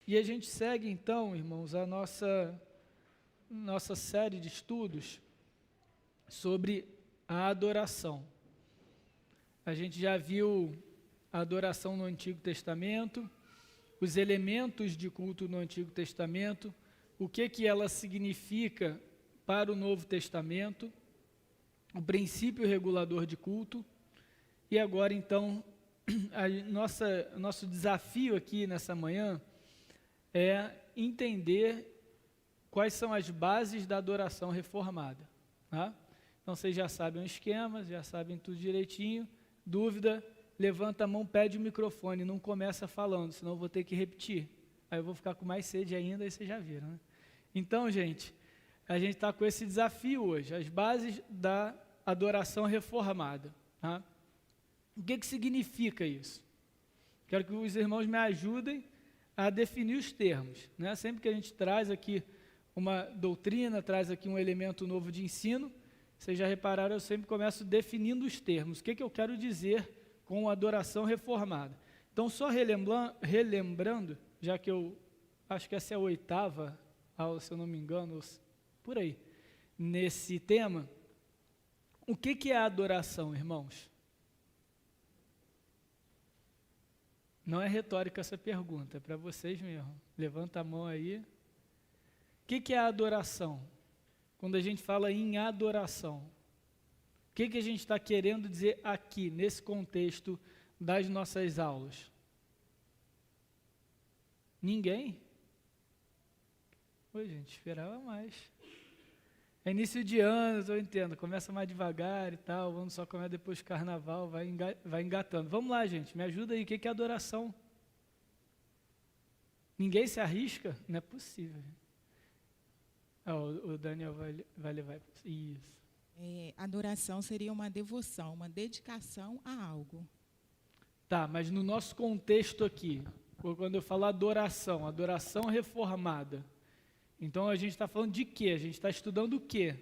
E a gente segue então, irmãos, a nossa série de estudos sobre a adoração. A gente já viu a adoração no Antigo Testamento, os elementos de culto no Antigo Testamento, o que ela significa para o Novo Testamento, o princípio regulador de culto. E agora então, nosso desafio aqui nessa manhã é entender quais são as bases da adoração reformada. Tá? Então vocês já sabem o esquema, já sabem tudo direitinho. Dúvida, levanta a mão, pede o microfone, não começa falando, senão eu vou ter que repetir. Aí eu vou ficar com mais sede ainda, aí vocês já viram, né? Então, gente, a gente está com esse desafio hoje, as bases da adoração reformada. Tá? O que significa isso? Quero que os irmãos me ajudem a definir os termos. Né? Sempre que a gente traz aqui uma doutrina, traz aqui um elemento novo de ensino, vocês já repararam, eu sempre começo definindo os termos. O que eu quero dizer com adoração reformada? Então, só relembrando, já que eu acho que essa é a 8ª aula, se eu não me engano, por aí, nesse tema, o que é a adoração, irmãos? Não é retórica essa pergunta, é para vocês mesmo. Levanta a mão aí. O que é a adoração? Quando a gente fala em adoração, o que a gente está querendo dizer aqui, nesse contexto das nossas aulas? Ninguém? Oi, gente, esperava mais. É início de ano, eu entendo, começa mais devagar e tal, vamos só começar depois do carnaval, vai engatando. Vamos lá, gente, me ajuda aí, o que é adoração? Ninguém se arrisca? Não é possível. O Daniel vai levar isso. Adoração seria uma devoção, uma dedicação a algo. Tá, mas no nosso contexto aqui, quando eu falo adoração reformada, então a gente está falando de quê? A gente está estudando o quê?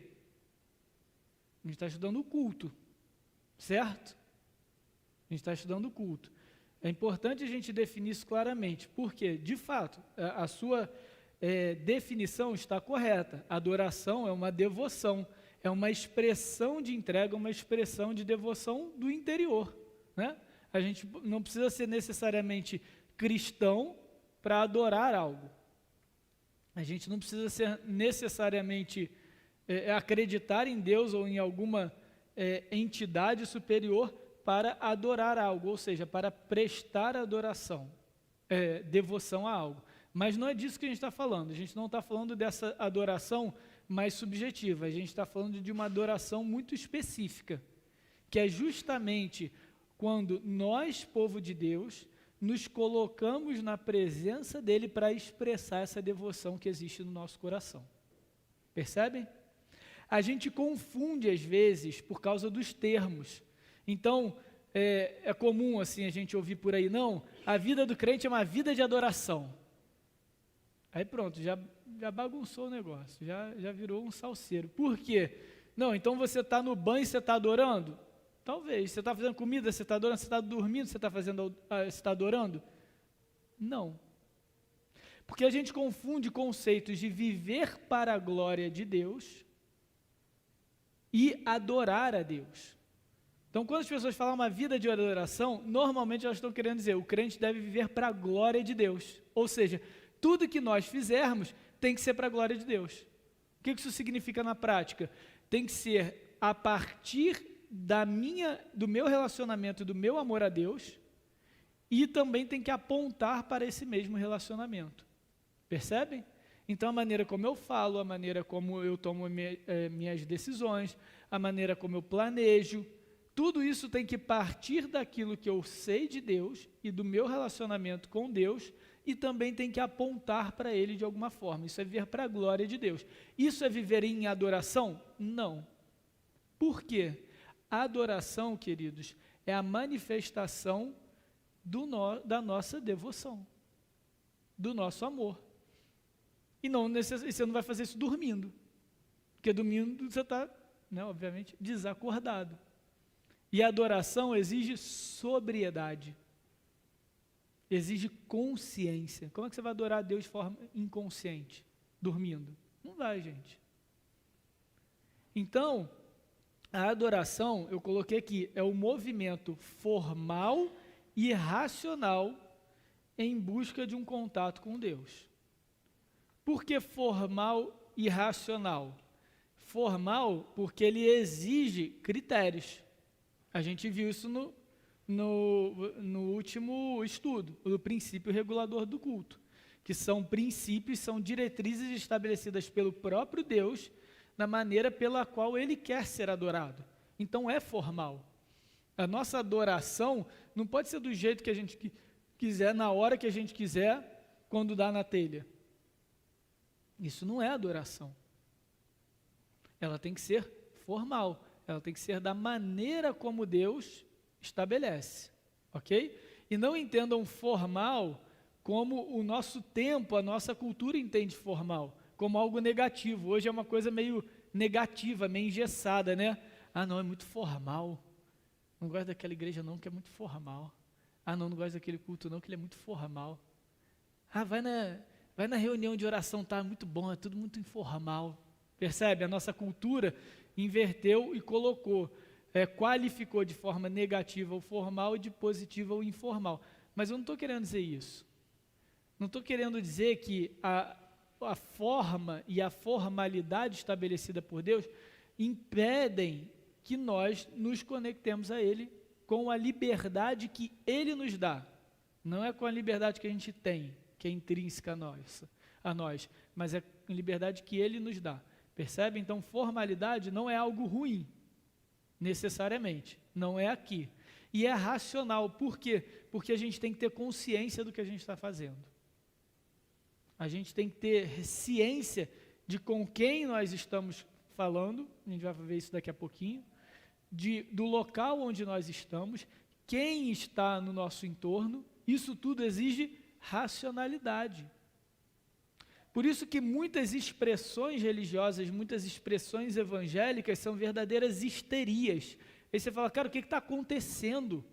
A gente está estudando o culto, certo? A gente está estudando o culto. É importante a gente definir isso claramente, porque, de fato, a sua definição está correta. Adoração é uma devoção, é uma expressão de entrega, uma expressão de devoção do interior. Né? A gente não precisa ser necessariamente cristão para adorar algo. A gente não precisa ser necessariamente acreditar em Deus ou em alguma entidade superior para adorar algo, ou seja, para prestar adoração, devoção a algo. Mas não é disso que a gente está falando. A gente não está falando dessa adoração mais subjetiva. A gente está falando de uma adoração muito específica, que é justamente quando nós, povo de Deus, nos colocamos na presença dele para expressar essa devoção que existe no nosso coração. Percebem? A gente confunde às vezes por causa dos termos. Então, é comum assim a gente ouvir por aí, não, a vida do crente é uma vida de adoração. Aí pronto, já bagunçou o negócio, já virou um salseiro. Por quê? Não, então você está no banho e você está adorando? Talvez. Você está fazendo comida, você está adorando, você está dormindo, você está adorando? Não. Porque a gente confunde conceitos de viver para a glória de Deus e adorar a Deus. Então, quando as pessoas falam uma vida de adoração, normalmente elas estão querendo dizer, o crente deve viver para a glória de Deus. Ou seja, tudo que nós fizermos tem que ser para a glória de Deus. O que isso significa na prática? Tem que ser a partir do meu relacionamento, do meu amor a Deus, e também tem que apontar para esse mesmo relacionamento. Percebem? Então a maneira como eu falo, a maneira como eu tomo minhas decisões, a maneira como eu planejo, tudo isso tem que partir daquilo que eu sei de Deus e do meu relacionamento com Deus, e também tem que apontar para Ele de alguma forma. Isso é viver para a glória de Deus. Isso é viver em adoração? Não. Por quê? A adoração, queridos, é a manifestação da nossa devoção, do nosso amor. E você não vai fazer isso dormindo, porque dormindo você está, obviamente, desacordado. E a adoração exige sobriedade. exige consciência. Como é que você vai adorar a Deus de forma inconsciente, dormindo? Não vai, gente. Então, a adoração, eu coloquei aqui, é o movimento formal e racional em busca de um contato com Deus. Por que formal e racional? Formal porque ele exige critérios. A gente viu isso no último estudo, o princípio regulador do culto, que são princípios, são diretrizes estabelecidas pelo próprio Deus, na maneira pela qual ele quer ser adorado. Então é formal. A nossa adoração não pode ser do jeito que a gente quiser, na hora que a gente quiser, quando dá na telha. Isso não é adoração. Ela tem que ser formal, ela tem que ser da maneira como Deus estabelece, ok? E não entendam formal como o nosso tempo, a nossa cultura entende formal, como algo negativo. Hoje é uma coisa meio negativa, meio engessada, né? Ah, não, é muito formal. Não gosto daquela igreja não, que é muito formal. Ah, não gosto daquele culto não, que ele é muito formal. Ah, vai na reunião de oração, tá muito bom, é tudo muito informal. Percebe? A nossa cultura inverteu e colocou, qualificou de forma negativa o formal e de positiva o informal. Mas eu não estou querendo dizer isso. Não estou querendo dizer que a forma e a formalidade estabelecida por Deus impedem que nós nos conectemos a Ele com a liberdade que Ele nos dá. Não é com a liberdade que a gente tem, que é intrínseca a nós, mas é a liberdade que Ele nos dá. Percebe? Então, formalidade não é algo ruim, necessariamente. Não é aqui. E é racional. Por quê? Porque a gente tem que ter consciência do que a gente está fazendo. A gente tem que ter ciência de com quem nós estamos falando, a gente vai ver isso daqui a pouquinho, do local onde nós estamos, quem está no nosso entorno. Isso tudo exige racionalidade. Por isso que muitas expressões religiosas, muitas expressões evangélicas são verdadeiras histerias. Aí você fala, cara, o que está acontecendo?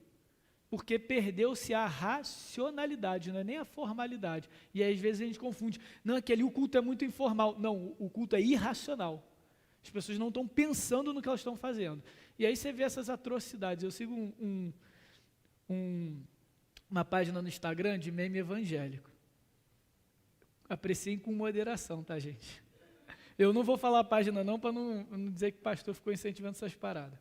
Porque perdeu-se a racionalidade, não é nem a formalidade. E aí, às vezes a gente confunde. Não, é que ali o culto é muito informal. Não, o culto é irracional. As pessoas não estão pensando no que elas estão fazendo. E aí você vê essas atrocidades. Eu sigo uma página no Instagram de meme evangélico. Apreciem com moderação, tá, gente? Eu não vou falar a página não, para não dizer que o pastor ficou incentivando essas paradas.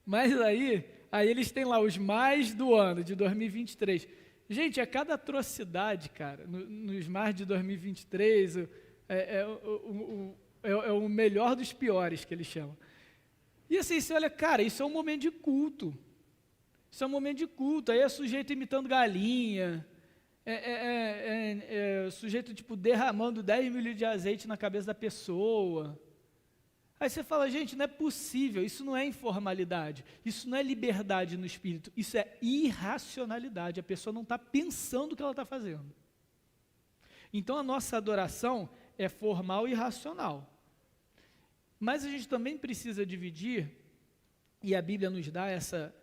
Mas aí eles têm lá os mais do ano, de 2023. Gente, cada atrocidade, cara, nos mais de 2023, é o melhor dos piores, que eles chamam. E assim, você olha, cara, isso é um momento de culto. Isso é um momento de culto. Aí é sujeito imitando galinha, sujeito, tipo, derramando 10 ml de azeite na cabeça da pessoa. Aí você fala, gente, não é possível, isso não é informalidade, isso não é liberdade no espírito, isso é irracionalidade, a pessoa não está pensando o que ela está fazendo. Então a nossa adoração é formal e racional. Mas a gente também precisa dividir, e a Bíblia nos dá essa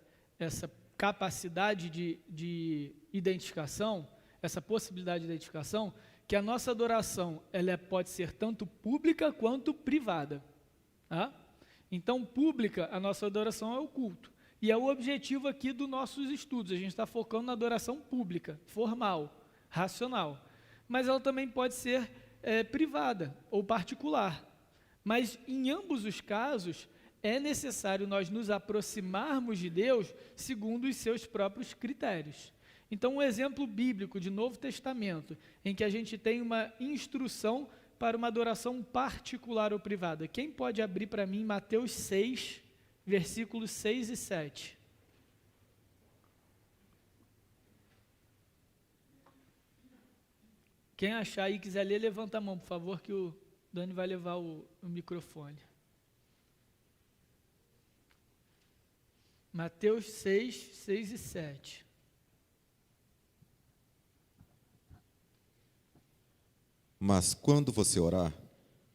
capacidade de identificação, essa possibilidade de identificação, que a nossa adoração ela pode ser tanto pública quanto privada. Tá? Então, pública, a nossa adoração é o culto. E é o objetivo aqui dos nossos estudos. A gente está focando na adoração pública, formal, racional. Mas ela também pode ser privada ou particular. Mas, em ambos os casos, é necessário nós nos aproximarmos de Deus segundo os seus próprios critérios. Então, um exemplo bíblico de Novo Testamento, em que a gente tem uma instrução para uma adoração particular ou privada. Quem pode abrir para mim Mateus 6, versículos 6 e 7? Quem achar aí e quiser ler, levanta a mão, por favor, que o Dani vai levar o microfone. Mateus 6, 6 e 7. Mas quando você orar,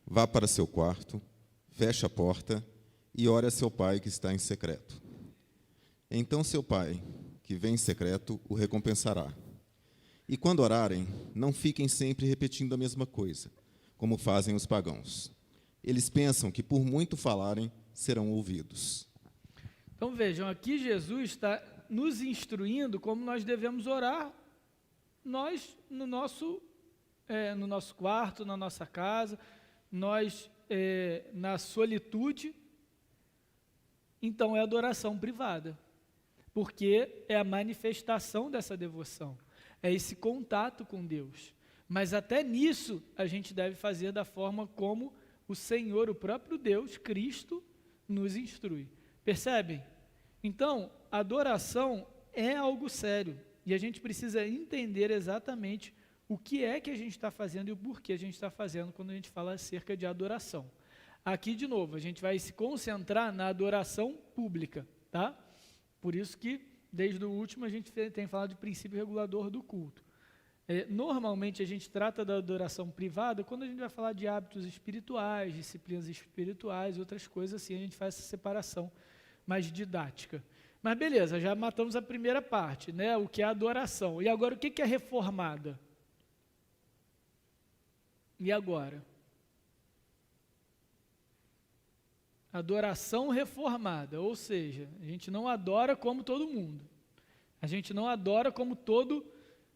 vá para seu quarto, feche a porta e ore a seu pai que está em secreto. Então seu pai, que vem em secreto, o recompensará. E quando orarem, não fiquem sempre repetindo a mesma coisa, como fazem os pagãos. Eles pensam que por muito falarem, serão ouvidos. Então vejam, aqui Jesus está nos instruindo como nós devemos orar, nós no nosso quarto, na nossa casa, nós na solitude. Então é adoração privada, porque é a manifestação dessa devoção, é esse contato com Deus. Mas até nisso a gente deve fazer da forma como o Senhor, o próprio Deus, Cristo, nos instrui. Percebem? Então, adoração é algo sério e a gente precisa entender exatamente o que é que a gente está fazendo e o porquê a gente está fazendo quando a gente fala acerca de adoração. Aqui, de novo, a gente vai se concentrar na adoração pública, tá? Por isso que, desde o último, a gente tem falado de princípio regulador do culto. Normalmente, a gente trata da adoração privada quando a gente vai falar de hábitos espirituais, disciplinas espirituais, outras coisas assim, a gente faz essa separação mais didática. Mas beleza, já matamos a primeira parte, né? O que é adoração. E agora, o que é reformada? E agora? Adoração reformada, ou seja, a gente não adora como todo mundo. A gente não adora como todo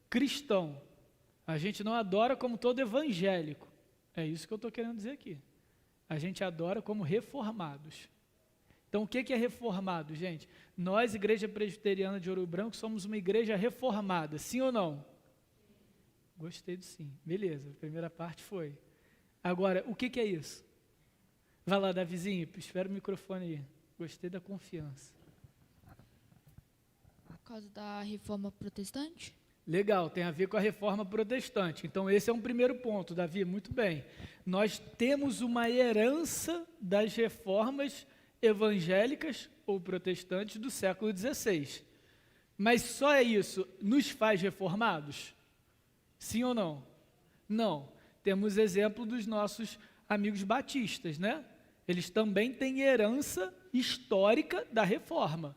cristão. A gente não adora como todo evangélico. É isso que eu estou querendo dizer aqui. A gente adora como reformados. Então, o que é reformado, gente? Nós, Igreja Presbiteriana de Ouro Branco, somos uma igreja reformada, sim ou não? Gostei do sim. Beleza, a primeira parte foi. Agora, o que é isso? Vai lá, Davizinho, espera o microfone aí. Gostei da confiança. Por causa da reforma protestante? Legal, tem a ver com a reforma protestante. Então, esse é um primeiro ponto, Davi, muito bem. Nós temos uma herança das reformas evangélicas ou protestantes do século XVI. Mas só isso nos faz reformados? Sim ou não? Não. Temos exemplo dos nossos amigos batistas, né? Eles também têm herança histórica da reforma,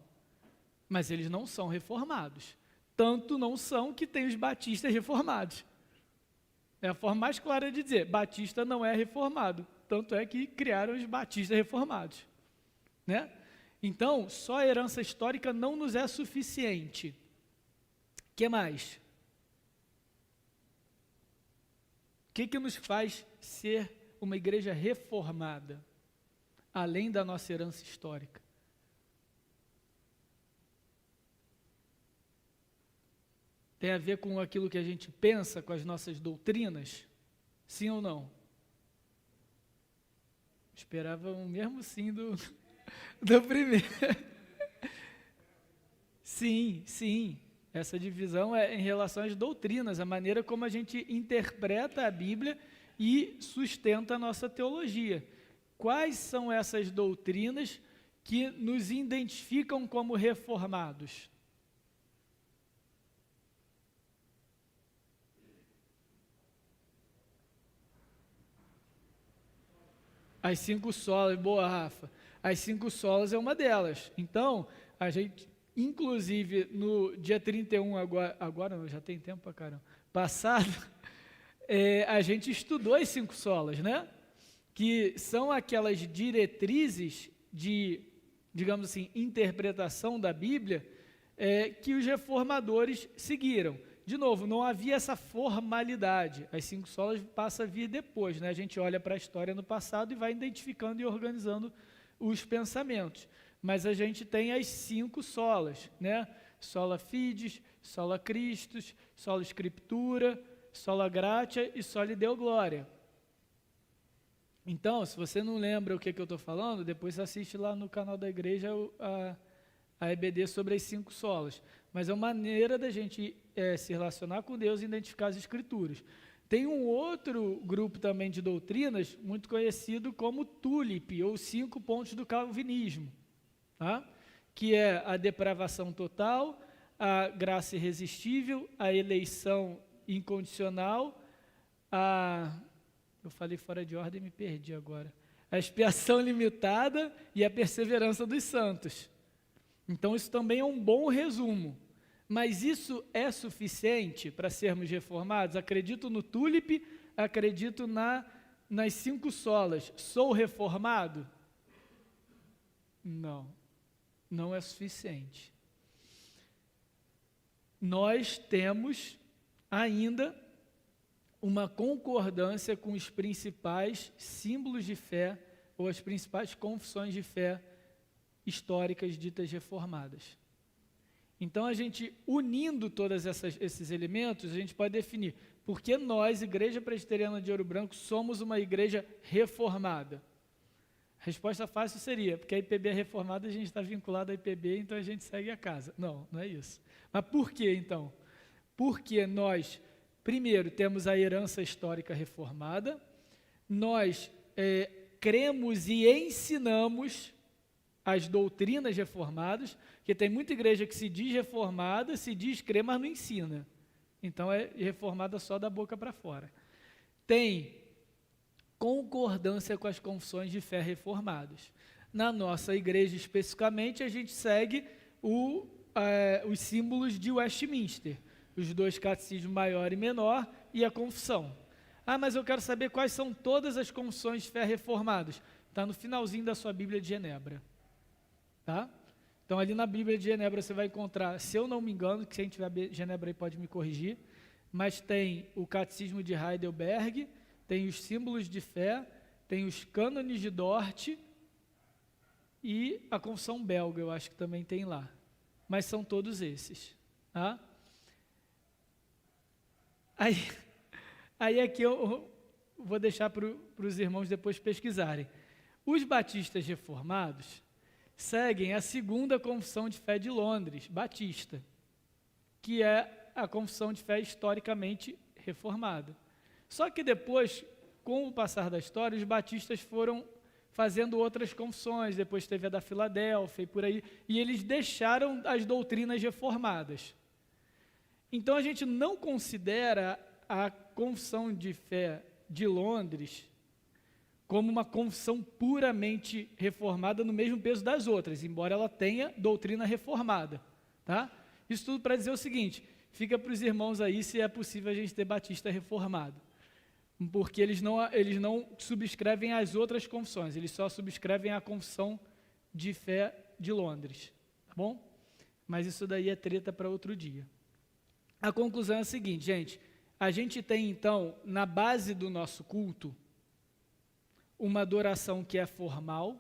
mas eles não são reformados. Tanto não são que tem os batistas reformados. É a forma mais clara de dizer, batista não é reformado. Tanto é que criaram os batistas reformados, né? Então, só a herança histórica não nos é suficiente. O que mais? O que nos faz ser uma igreja reformada, além da nossa herança histórica? Tem a ver com aquilo que a gente pensa, com as nossas doutrinas? Sim ou não? Esperava o mesmo sim do primeiro. Sim, sim. Essa divisão é em relação às doutrinas, a maneira como a gente interpreta a Bíblia e sustenta a nossa teologia. Quais são essas doutrinas que nos identificam como reformados? As 5 solas, boa, Rafa. As 5 solas é uma delas. Então, a gente, inclusive, no dia 31, agora não, já tem tempo pra caramba, passado, a gente estudou as 5 solas, né? Que são aquelas diretrizes de, digamos assim, interpretação da Bíblia que os reformadores seguiram. De novo, não havia essa formalidade. As 5 solas passam a vir depois, né? A gente olha para a história no passado e vai identificando e organizando os pensamentos. Mas a gente tem as 5 solas, né? Sola Fides, Sola Christus, Sola Scriptura, Sola Gratia e Soli Deo Gloria. Então, se você não lembra o que eu estou falando, depois você assiste lá no canal da igreja a EBD sobre as 5 solas. Mas é uma maneira da gente se relacionar com Deus e identificar as Escrituras. Tem um outro grupo também de doutrinas, muito conhecido como TULIP, ou 5 pontos do calvinismo, tá? Que é a depravação total, a graça irresistível, a eleição incondicional, eu falei fora de ordem e me perdi agora, a expiação limitada e a perseverança dos santos. Então, isso também é um bom resumo. Mas isso é suficiente para sermos reformados? Acredito no tulip, acredito nas 5 solas. Sou reformado? Não, não é suficiente. Nós temos ainda uma concordância com os principais símbolos de fé ou as principais confissões de fé históricas ditas reformadas. Então, a gente, unindo todos esses elementos, a gente pode definir por que nós, Igreja Presbiteriana de Ouro Branco, somos uma igreja reformada. A resposta fácil seria, porque a IPB é reformada, a gente está vinculado à IPB, então a gente segue a casa. Não, não é isso. Mas por que, então? Porque nós, primeiro, temos a herança histórica reformada, nós cremos e ensinamos as doutrinas reformadas, porque tem muita igreja que se diz reformada, se diz crer, mas não ensina. Então é reformada só da boca para fora. Tem concordância com as confissões de fé reformadas. Na nossa igreja, especificamente, a gente segue os símbolos de Westminster, os 2 catecismos maior e menor e a confissão. Ah, mas eu quero saber quais são todas as confissões de fé reformadas. Está no finalzinho da sua Bíblia de Genebra. Tá? Então, ali na Bíblia de Genebra você vai encontrar, se eu não me engano, que se a gente tiver Genebra aí pode me corrigir, mas tem o Catecismo de Heidelberg, tem os símbolos de fé, tem os cânones de Dort e a Confissão Belga, eu acho que também tem lá. Mas são todos esses. Tá? Aí aqui eu vou deixar para os irmãos depois pesquisarem. Os batistas reformados seguem a 2ª Confissão de Fé de Londres, Batista, que é a confissão de fé historicamente reformada. Só que depois, com o passar da história, os batistas foram fazendo outras confissões, depois teve a da Filadélfia e por aí, e eles deixaram as doutrinas reformadas. Então a gente não considera a confissão de fé de Londres como uma confissão puramente reformada no mesmo peso das outras, embora ela tenha doutrina reformada, tá? Isso tudo para dizer o seguinte, fica para os irmãos aí se é possível a gente ter batista reformado, porque eles não subscrevem as outras confissões, eles só subscrevem a confissão de fé de Londres, tá bom? Mas isso daí é treta para outro dia. A conclusão é a seguinte, gente, a gente tem então, na base do nosso culto, uma adoração que é formal,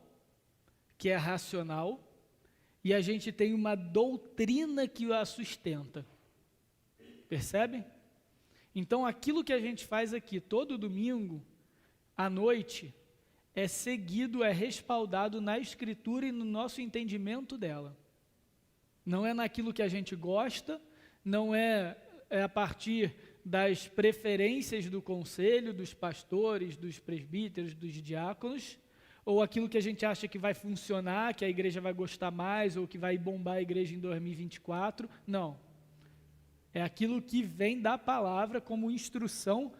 que é racional, e a gente tem uma doutrina que a sustenta. Percebem? Então, aquilo que a gente faz aqui todo domingo, à noite, é seguido, é respaldado na Escritura e no nosso entendimento dela. Não é naquilo que a gente gosta, não é a partir das preferências do conselho, dos pastores, dos presbíteros, dos diáconos, ou aquilo que a gente acha que vai funcionar, que a igreja vai gostar mais, ou que vai bombar a igreja em 2024. Não. É aquilo que vem da palavra como instrução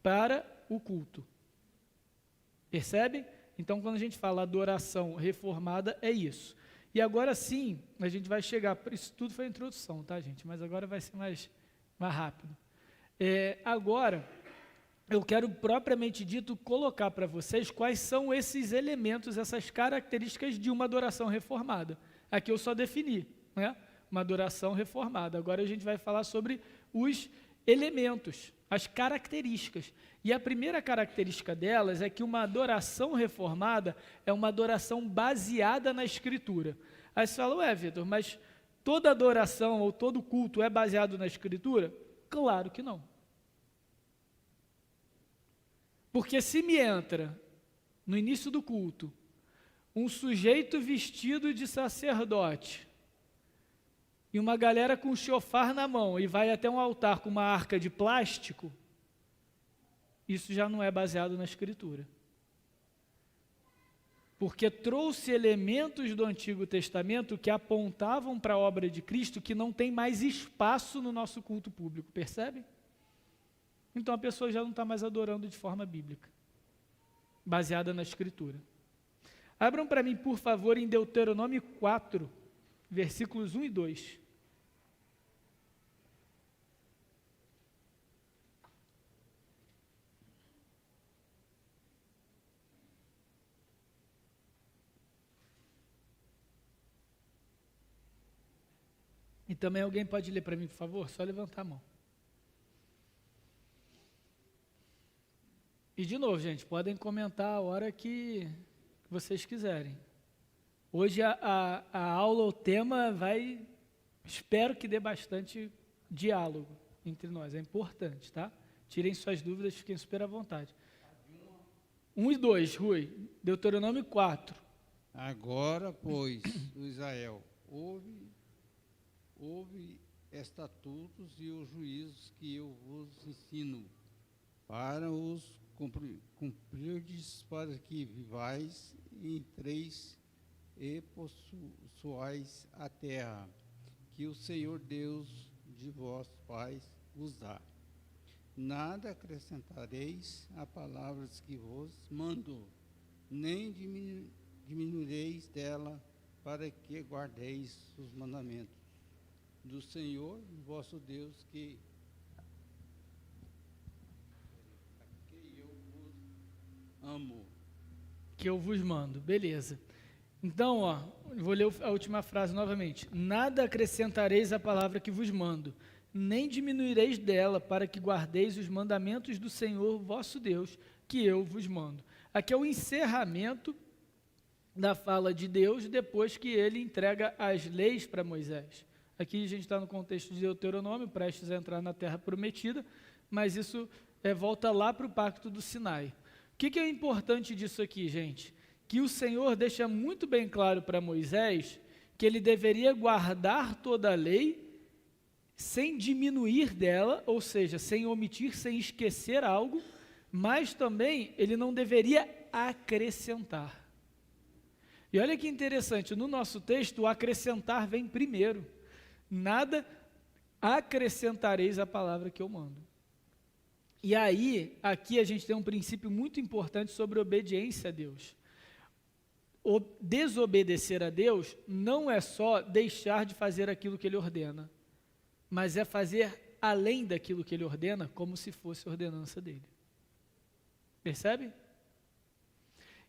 para o culto. Percebem? Então, quando a gente fala adoração reformada, é isso. E agora sim, a gente vai chegar, isso tudo foi a introdução, tá, gente? Mas agora vai ser mais rápido. Agora, eu quero propriamente dito colocar para vocês quais são esses elementos, essas características de uma adoração reformada. Aqui eu só defini, né? Uma adoração reformada. Agora a gente vai falar sobre os elementos, as características. E a primeira característica delas é que uma adoração reformada é uma adoração baseada na Escritura. Aí você fala, Vitor, mas toda adoração ou todo culto é baseado na Escritura? Claro que não. Porque se me entra, no início do culto, um sujeito vestido de sacerdote e uma galera com chofar na mão e vai até um altar com uma arca de plástico, isso já não é baseado na Escritura. Porque trouxe elementos do Antigo Testamento que apontavam para a obra de Cristo que não tem mais espaço no nosso culto público, percebe? Então a pessoa já não está mais adorando de forma bíblica, baseada na Escritura. Abram para mim, por favor, em Deuteronômio 4, versículos 1 e 2. também alguém pode ler para mim, por favor? Só levantar a mão. E de novo, gente, podem comentar a hora que vocês quiserem. Hoje a aula, o tema vai, espero que dê bastante diálogo entre nós, é importante, tá? Tirem suas dúvidas, fiquem super à vontade. 1 e 2, Rui, Deuteronômio 4. Agora, pois, o Israel, ouve estatutos e os juízos que eu vos ensino, para os cumprirdes, para que vivais e entreis e possuais a terra, que o Senhor Deus de vossos pais vos dá. Nada acrescentareis a palavras que vos mando, nem diminuireis dela, para que guardeis os mandamentos do Senhor vosso Deus, que eu vos amo. Que eu vos mando, beleza. Então, ó, vou ler a última frase novamente. Nada acrescentareis à palavra que vos mando, nem diminuireis dela, para que guardeis os mandamentos do Senhor vosso Deus, que eu vos mando. Aqui é o encerramento da fala de Deus, depois que ele entrega as leis para Moisés. Aqui a gente está no contexto de Deuteronômio, prestes a entrar na terra prometida, mas isso volta lá para o pacto do Sinai. O que é importante disso aqui, gente? Que o Senhor deixa muito bem claro para Moisés que ele deveria guardar toda a lei sem diminuir dela, ou seja, sem omitir, sem esquecer algo, mas também ele não deveria acrescentar. E olha que interessante, no nosso texto o acrescentar vem primeiro. Nada acrescentareis a palavra que eu mando. E aí, aqui a gente tem um princípio muito importante sobre obediência a Deus. Desobedecer a Deus não é só deixar de fazer aquilo que Ele ordena, mas é fazer além daquilo que Ele ordena, como se fosse ordenança dEle. Percebe?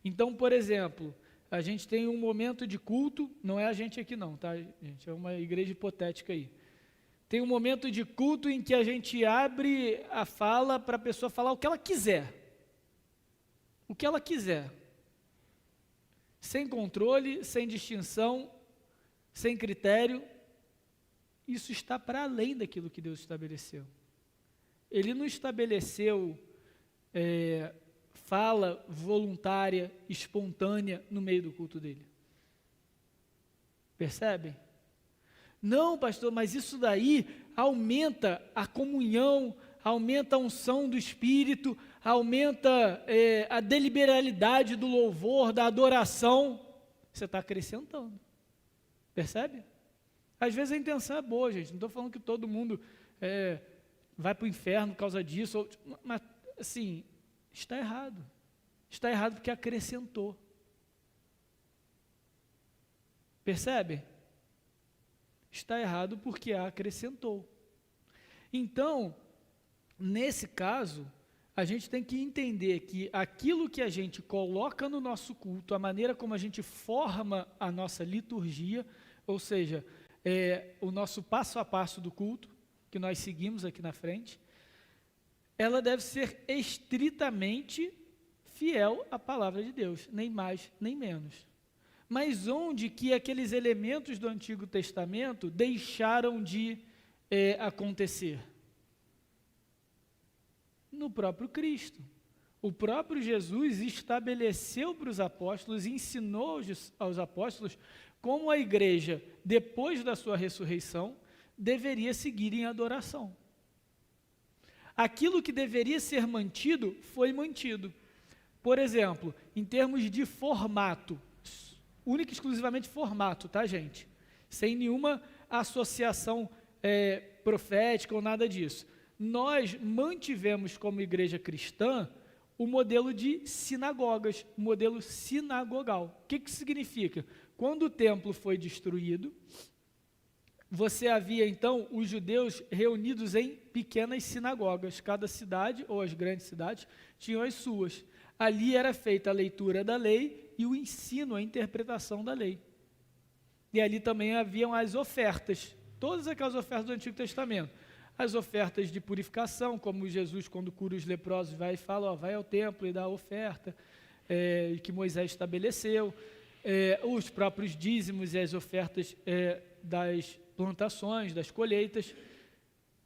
Então, por exemplo, a gente tem um momento de culto, não é a gente aqui não, tá, gente? É uma igreja hipotética aí. Tem um momento de culto em que a gente abre a fala para a pessoa falar o que ela quiser. O que ela quiser. Sem controle, sem distinção, sem critério. Isso está para além daquilo que Deus estabeleceu. Ele não estabeleceu fala voluntária, espontânea no meio do culto dele. Percebem? Não, pastor, mas isso daí aumenta a comunhão, aumenta a unção do Espírito, aumenta a deliberalidade do louvor, da adoração. Você está acrescentando. Percebe? Às vezes a intenção é boa, gente. Não estou falando que todo mundo vai para o inferno por causa disso. Mas, assim, está errado. Está errado porque acrescentou. Percebe? Está errado porque acrescentou. Então, nesse caso, a gente tem que entender que aquilo que a gente coloca no nosso culto, a maneira como a gente forma a nossa liturgia, ou seja, o nosso passo a passo do culto, que nós seguimos aqui na frente, ela deve ser estritamente fiel à palavra de Deus, nem mais, nem menos. Mas onde que aqueles elementos do Antigo Testamento deixaram de acontecer? No próprio Cristo. O próprio Jesus estabeleceu para os apóstolos, ensinou aos apóstolos como a igreja, depois da sua ressurreição, deveria seguir em adoração. Aquilo que deveria ser mantido, foi mantido. Por exemplo, em termos de formato, única e exclusivamente formato, tá, gente? Sem nenhuma associação profética ou nada disso. Nós mantivemos como igreja cristã o modelo de sinagogas, o modelo sinagogal. O que que significa? Quando o templo foi destruído, você havia então os judeus reunidos em pequenas sinagogas. Cada cidade, ou as grandes cidades, tinham as suas. Ali era feita a leitura da lei e o ensino, a interpretação da lei. E ali também haviam as ofertas. Todas aquelas ofertas do Antigo Testamento. As ofertas de purificação, como Jesus, quando cura os leprosos, vai e fala, ó, vai ao templo e dá a oferta que Moisés estabeleceu. Os próprios dízimos e as ofertas das plantações, das colheitas.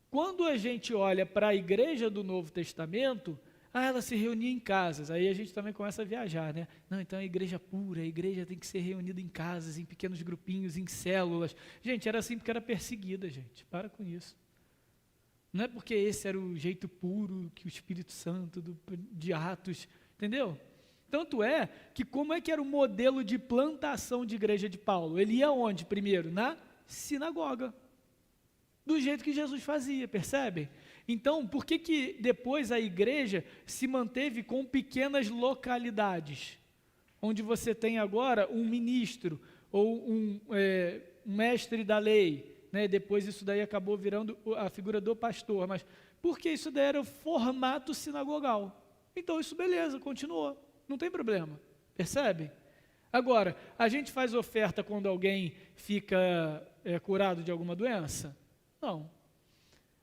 Quando a gente olha para a igreja do Novo Testamento, ela se reunia em casas, aí a gente também começa a viajar, né? Não, então a igreja pura, a igreja tem que ser reunida em casas, em pequenos grupinhos, em células. Gente, era assim porque era perseguida, gente, para com isso. Não é porque esse era o jeito puro que o Espírito Santo de Atos, entendeu? Tanto é que como é que era o modelo de plantação de igreja de Paulo? Ele ia onde primeiro? Na sinagoga. Do jeito que Jesus fazia, percebem? Então, por que depois a igreja se manteve com pequenas localidades? Onde você tem agora um ministro ou um mestre da lei, né? Depois isso daí acabou virando a figura do pastor, mas porque isso daí era o formato sinagogal. Então isso beleza, continuou, não tem problema, percebe? Agora, a gente faz oferta quando alguém fica curado de alguma doença? Não.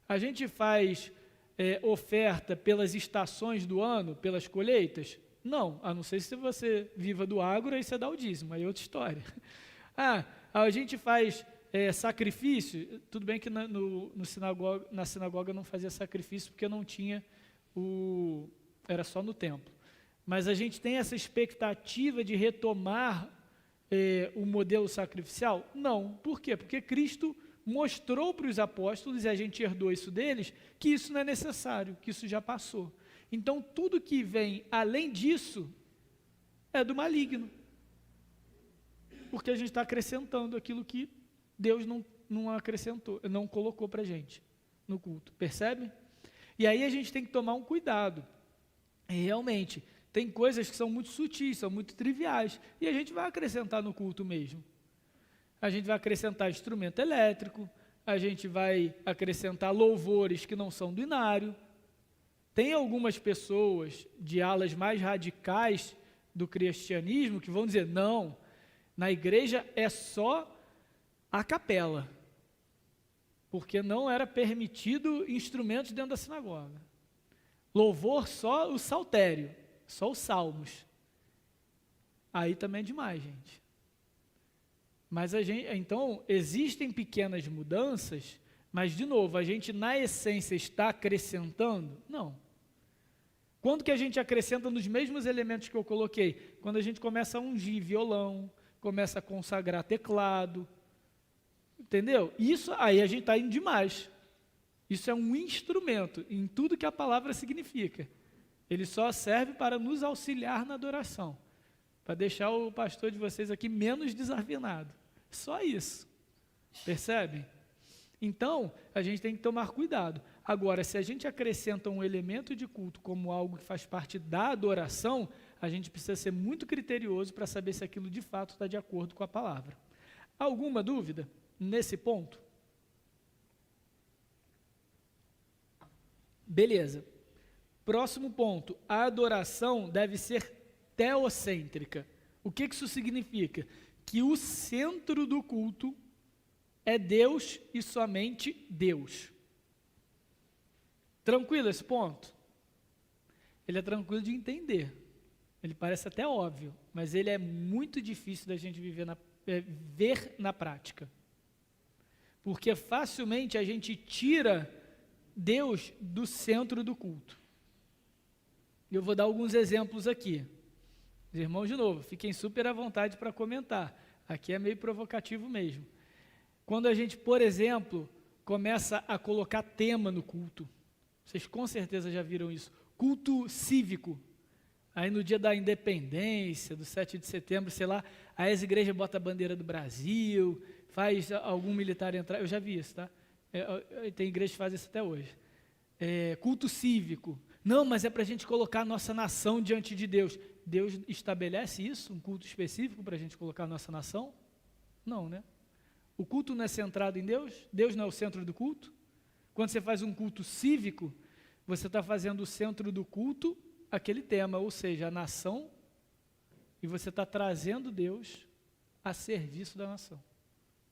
A gente faz oferta pelas estações do ano, pelas colheitas? Não, a não ser se você viva do agro, aí você dá o dízimo, aí é outra história. A gente faz sacrifício, tudo bem que na sinagoga não fazia sacrifício porque não tinha era só no templo. Mas a gente tem essa expectativa de retomar o modelo sacrificial? Não. Por quê? Porque Cristo mostrou para os apóstolos, e a gente herdou isso deles, que isso não é necessário, que isso já passou. Então, tudo que vem além disso é do maligno. Porque a gente está acrescentando aquilo que Deus não acrescentou, não colocou para a gente no culto, percebe? E aí a gente tem que tomar um cuidado. Realmente, tem coisas que são muito sutis, são muito triviais, e a gente vai acrescentar no culto mesmo. A gente vai acrescentar instrumento elétrico, a gente vai acrescentar louvores que não são do inário. Tem algumas pessoas de alas mais radicais do cristianismo que vão dizer, não, na igreja é só a capela, porque não era permitido instrumentos dentro da sinagoga. Louvor só o saltério, só os salmos. Aí também é demais, gente. Mas então, existem pequenas mudanças, mas, de novo, a gente, na essência, está acrescentando? Não. Quando que a gente acrescenta nos mesmos elementos que eu coloquei? Quando a gente começa a ungir violão, começa a consagrar teclado, entendeu? Isso, aí a gente está indo demais. Isso é um instrumento, em tudo que a palavra significa. Ele só serve para nos auxiliar na adoração, para deixar o pastor de vocês aqui menos desafinado. Só isso, percebe? Então, a gente tem que tomar cuidado. Agora, se a gente acrescenta um elemento de culto como algo que faz parte da adoração, a gente precisa ser muito criterioso para saber se aquilo de fato está de acordo com a palavra. Alguma dúvida nesse ponto? Beleza. Próximo ponto, a adoração deve ser teocêntrica. O que isso significa? Que o centro do culto é Deus e somente Deus. Tranquilo esse ponto? Ele é tranquilo de entender. Ele parece até óbvio, mas ele é muito difícil da gente ver na prática. Porque facilmente a gente tira Deus do centro do culto. E eu vou dar alguns exemplos aqui. Os irmãos, de novo, fiquem super à vontade para comentar. Aqui é meio provocativo mesmo. Quando a gente, por exemplo, começa a colocar tema no culto, vocês com certeza já viram isso, culto cívico. Aí no dia da independência, do 7 de setembro, sei lá, aí as igrejas botam a bandeira do Brasil, faz algum militar entrar, eu já vi isso, tá? Tem igreja que faz isso até hoje. Culto cívico. Não, mas é para a gente colocar a nossa nação diante de Deus. Deus estabelece isso, um culto específico para a gente colocar a nossa nação? Não, né? O culto não é centrado em Deus? Deus não é o centro do culto? Quando você faz um culto cívico, você está fazendo o centro do culto aquele tema, ou seja, a nação, e você está trazendo Deus a serviço da nação,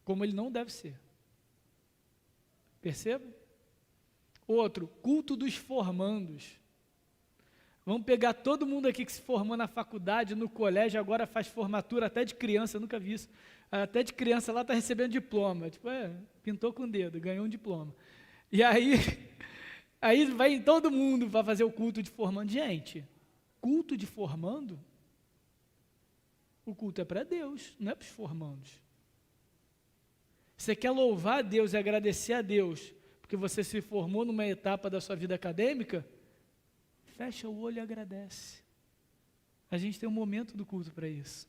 como ele não deve ser. Perceba? Outro, culto dos formandos. Vamos pegar todo mundo aqui que se formou na faculdade, no colégio, agora faz formatura até de criança, eu nunca vi isso. Até de criança lá está recebendo diploma. Tipo, pintou com o dedo, ganhou um diploma. E aí, aí vai em todo mundo para fazer o culto de formando. Gente, culto de formando? O culto é para Deus, não é para os formandos. Você quer louvar a Deus e agradecer a Deus porque você se formou numa etapa da sua vida acadêmica? Fecha o olho e agradece. A gente tem um momento do culto para isso.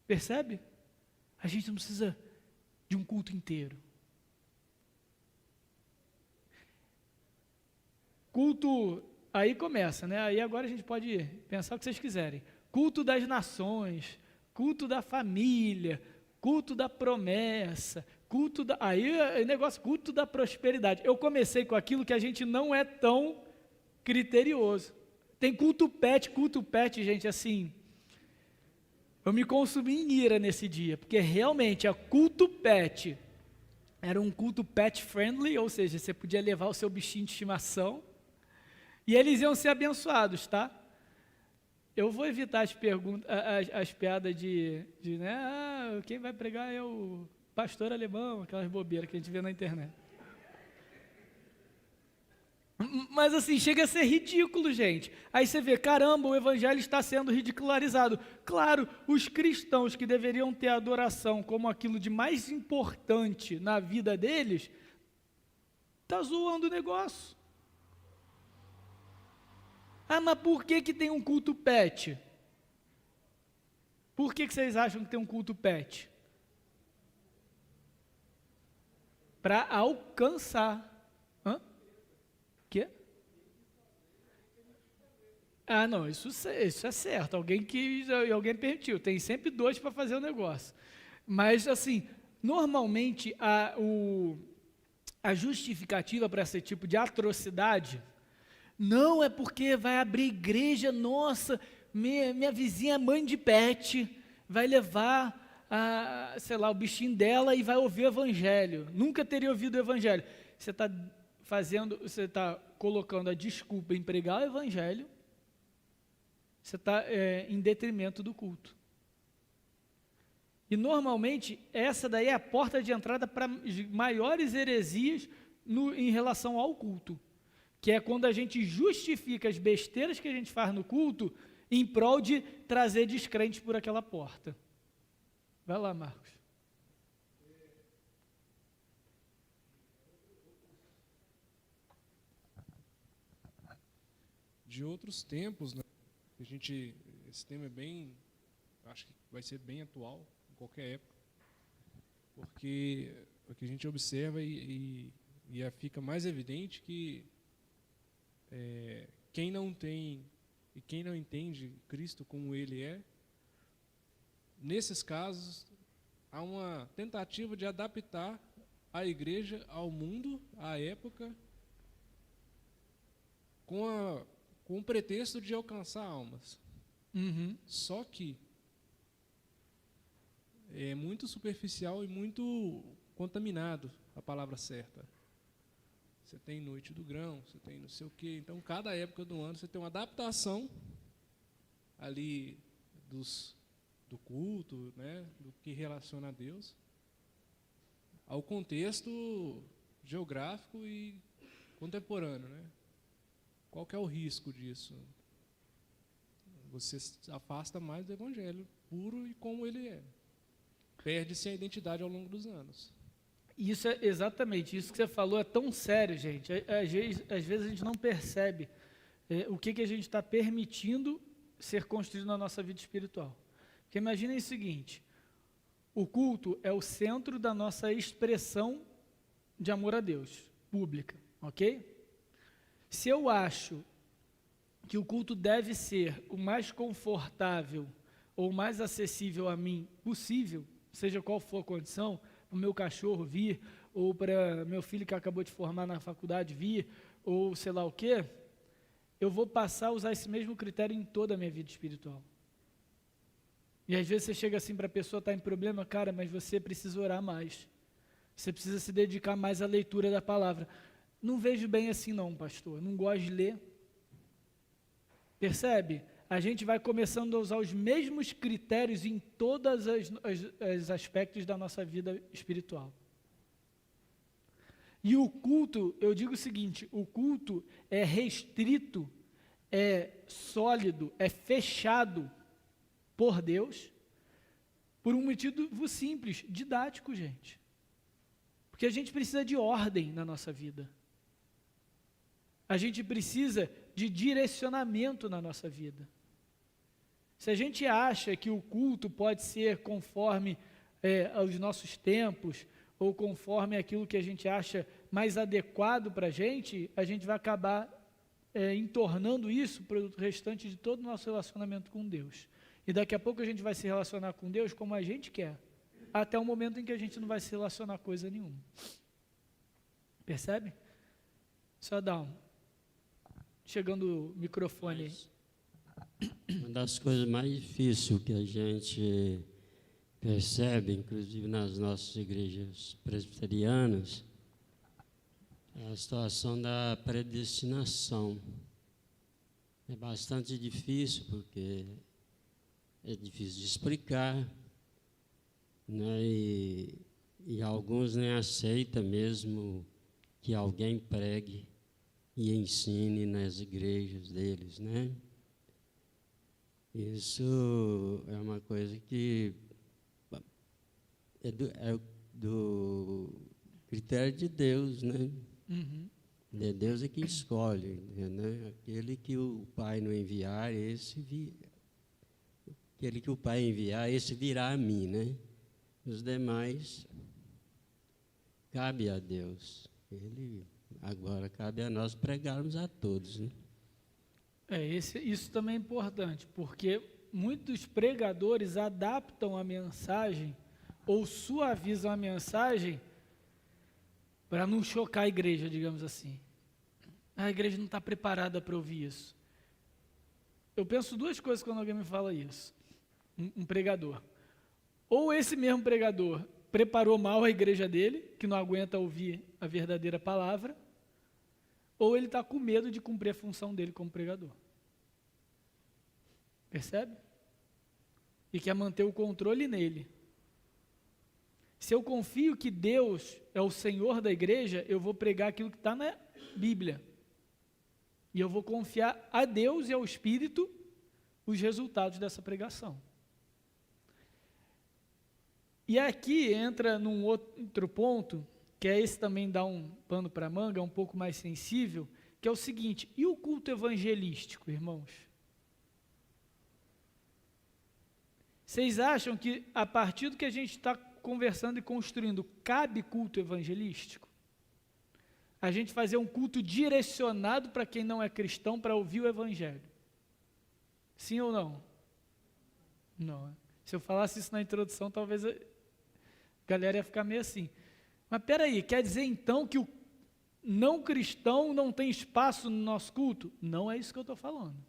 Percebe? A gente não precisa de um culto inteiro. Culto, aí começa, né? Aí agora a gente pode pensar o que vocês quiserem. Culto das nações, culto da família, culto da promessa, culto da prosperidade. Eu comecei com aquilo que a gente não é tão criterioso. Tem culto pet, gente, assim. Eu me consumi em ira nesse dia, porque realmente a culto pet era um culto pet friendly, ou seja, você podia levar o seu bichinho de estimação e eles iam ser abençoados, tá? Eu vou evitar as perguntas, as piadas de né, quem vai pregar é o pastor alemão, aquelas bobeiras que a gente vê na internet. Mas assim, chega a ser ridículo, gente. Aí você vê, caramba, o evangelho está sendo ridicularizado. Claro, os cristãos que deveriam ter a adoração como aquilo de mais importante na vida deles, está zoando o negócio. Ah, mas por que tem um culto pet? Por que vocês acham que tem um culto pet? Para alcançar. Quê? Ah, não, isso é certo. Alguém permitiu. Tem sempre dois para fazer o negócio. Mas, assim, normalmente a justificativa para esse tipo de atrocidade não é porque vai abrir igreja, nossa, minha vizinha é mãe de pet, vai levar o bichinho dela e vai ouvir o evangelho. Nunca teria ouvido o evangelho. Você está colocando a desculpa em pregar o evangelho, você está em detrimento do culto. E normalmente essa daí é a porta de entrada para maiores heresias em relação ao culto, que é quando a gente justifica as besteiras que a gente faz no culto em prol de trazer descrentes por aquela porta. Vai lá, Marcos. De outros tempos, né? Esse tema acho que vai ser bem atual em qualquer época, porque o que a gente observa e fica mais evidente que quem não tem e quem não entende Cristo como Ele é, nesses casos há uma tentativa de adaptar a igreja ao mundo, à época, com o pretexto de alcançar almas. Uhum. Só que é muito superficial e muito contaminado, a palavra certa. Você tem noite do grão, você tem não sei o quê. Então, cada época do ano, você tem uma adaptação ali do culto, né, do que relaciona a Deus, ao contexto geográfico e contemporâneo, né? Qual que é o risco disso? Você se afasta mais do evangelho puro e como ele é. Perde-se a identidade ao longo dos anos. Isso é exatamente, isso que você falou é tão sério, gente. Às vezes a gente não percebe o que a gente está permitindo ser construído na nossa vida espiritual. Porque imaginem o seguinte, o culto é o centro da nossa expressão de amor a Deus, pública, ok? Se eu acho que o culto deve ser o mais confortável ou mais acessível a mim possível, seja qual for a condição, para o meu cachorro vir, ou para meu filho que acabou de formar na faculdade vir, ou sei lá o quê, eu vou passar a usar esse mesmo critério em toda a minha vida espiritual. E às vezes você chega assim para a pessoa, está em problema, cara, mas você precisa orar mais. Você precisa se dedicar mais à leitura da palavra. Não vejo bem assim não, pastor. Não gosto de ler. Percebe? A gente vai começando a usar os mesmos critérios em todos os aspectos da nossa vida espiritual. E o culto, eu digo o seguinte, o culto é restrito, é sólido, é fechado por Deus, por um motivo simples, didático, gente. Porque a gente precisa de ordem na nossa vida. A gente precisa de direcionamento na nossa vida. Se a gente acha que o culto pode ser conforme aos nossos tempos, ou conforme aquilo que a gente acha mais adequado para a gente vai acabar entornando isso para o restante de todo o nosso relacionamento com Deus. E daqui a pouco a gente vai se relacionar com Deus como a gente quer, até o momento em que a gente não vai se relacionar coisa nenhuma. Percebe? Só dá chegando o microfone aí. Uma das coisas mais difíceis que a gente percebe, inclusive nas nossas igrejas presbiterianas, é a situação da predestinação. É bastante difícil, porque é difícil de explicar, né? E alguns nem aceitam mesmo que alguém pregue e ensine nas igrejas deles, né? Isso é uma coisa que é do critério de Deus, né? Uhum. É Deus é que escolhe, né? Aquele que o Pai não enviar, aquele que o Pai enviar, esse virá a mim, né? Os demais, cabe a Deus. Agora cabe a nós pregarmos a todos, né? Isso também é importante, porque muitos pregadores adaptam a mensagem ou suavizam a mensagem para não chocar a igreja, digamos assim. A igreja não está preparada para ouvir isso. Eu penso duas coisas quando alguém me fala isso. Um pregador. Ou esse mesmo pregador preparou mal a igreja dele, que não aguenta ouvir a verdadeira palavra, ou ele está com medo de cumprir a função dele como pregador. Percebe? E quer manter o controle nele. Se eu confio que Deus é o Senhor da igreja, eu vou pregar aquilo que está na Bíblia. E eu vou confiar a Deus e ao Espírito os resultados dessa pregação. E aqui entra num outro ponto, que é esse também dá um pano para a manga, um pouco mais sensível, que é o seguinte: e o culto evangelístico, irmãos? Vocês acham que a partir do que a gente está conversando e construindo, cabe culto evangelístico? A gente fazer um culto direcionado para quem não é cristão para ouvir o evangelho? Sim ou não? Não. Se eu falasse isso na introdução, talvez a galera ia ficar meio assim. Mas peraí, quer dizer então que o não cristão não tem espaço no nosso culto? Não é isso que eu estou falando.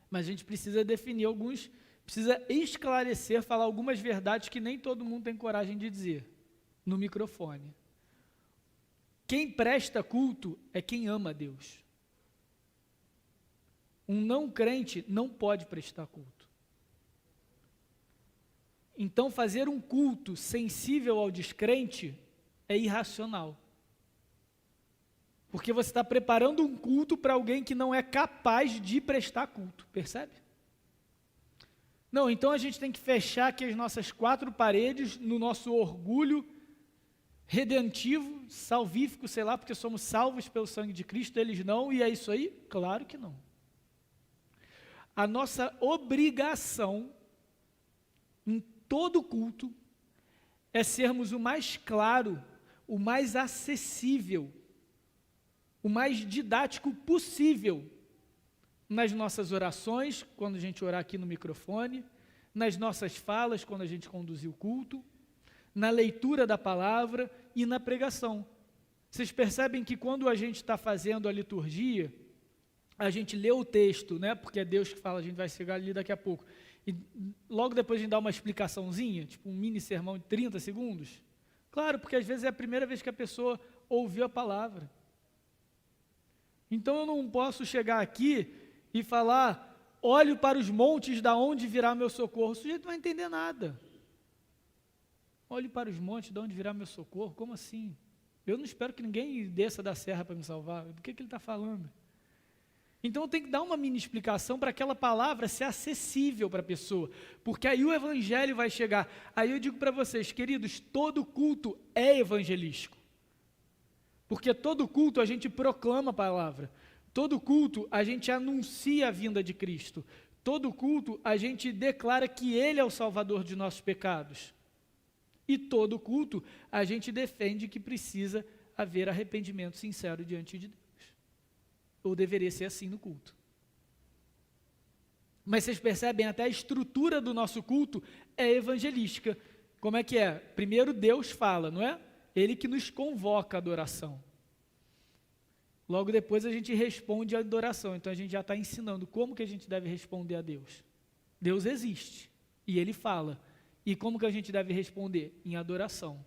Mas a gente precisa definir precisa esclarecer, falar algumas verdades que nem todo mundo tem coragem de dizer no microfone. Quem presta culto é quem ama a Deus. Um não crente não pode prestar culto. Então, fazer um culto sensível ao descrente é irracional. Porque você está preparando um culto para alguém que não é capaz de prestar culto, percebe? Não, então a gente tem que fechar aqui as nossas quatro paredes no nosso orgulho redentivo, salvífico, sei lá, porque somos salvos pelo sangue de Cristo, eles não, e é isso aí? Claro que não. A nossa obrigação em todo culto é sermos o mais claro, o mais acessível, o mais didático possível nas nossas orações, quando a gente orar aqui no microfone, nas nossas falas, quando a gente conduzir o culto, na leitura da palavra e na pregação. Vocês percebem que quando a gente está fazendo a liturgia, a gente lê o texto, né? Porque é Deus que fala, a gente vai chegar ali daqui a pouco. E logo depois a gente dá uma explicaçãozinha, tipo um mini sermão de 30 segundos. Claro, porque às vezes é a primeira vez que a pessoa ouviu a palavra. Então eu não posso chegar aqui e falar, olho para os montes da onde virá meu socorro. O sujeito não vai entender nada. Olhe para os montes de onde virá meu socorro. Como assim? Eu não espero que ninguém desça da serra para me salvar. Do que ele está falando? Então eu tenho que dar uma mini explicação para aquela palavra ser acessível para a pessoa, porque aí o evangelho vai chegar. Aí eu digo para vocês, queridos, todo culto é evangelístico, porque todo culto a gente proclama a palavra, todo culto a gente anuncia a vinda de Cristo, todo culto a gente declara que Ele é o Salvador de nossos pecados, e todo culto a gente defende que precisa haver arrependimento sincero diante de Deus. Ou deveria ser assim no culto. Mas vocês percebem, até a estrutura do nosso culto é evangelística. Como é que é? Primeiro Deus fala, não é? Ele que nos convoca à adoração. Logo depois a gente responde à adoração. Então a gente já está ensinando como que a gente deve responder a Deus. Deus existe e Ele fala. E como que a gente deve responder? Em adoração.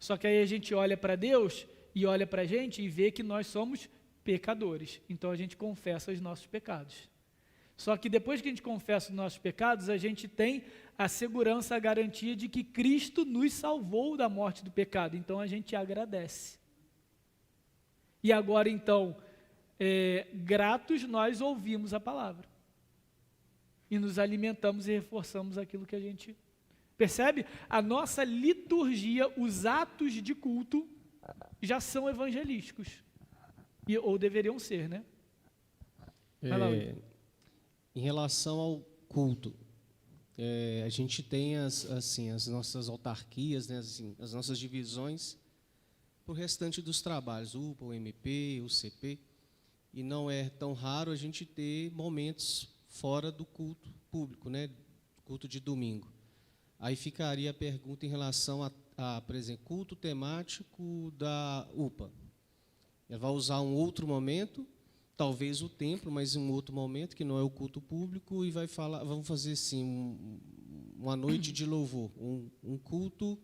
Só que aí a gente olha para Deus e olha para a gente e vê que nós somos pecadores, então a gente confessa os nossos pecados. Só que depois que a gente confessa os nossos pecados, a gente tem a segurança, a garantia de que Cristo nos salvou da morte do pecado, então a gente agradece. E agora então, gratos nós ouvimos a palavra, e nos alimentamos e reforçamos aquilo que a gente percebe? A nossa liturgia, os atos de culto, já são evangelísticos. Ou deveriam ser, né? Vai lá, Will. Em relação ao culto, a gente tem as nossas autarquias, né, assim, as nossas divisões para o restante dos trabalhos, UPA, o MP, o CP, e não é tão raro a gente ter momentos fora do culto público, né, culto de domingo. Aí ficaria a pergunta em relação a por exemplo, culto temático da UPA. Ela vai usar um outro momento, talvez o templo, mas em um outro momento, que não é o culto público, e vai falar, vamos fazer assim, uma noite de louvor, um culto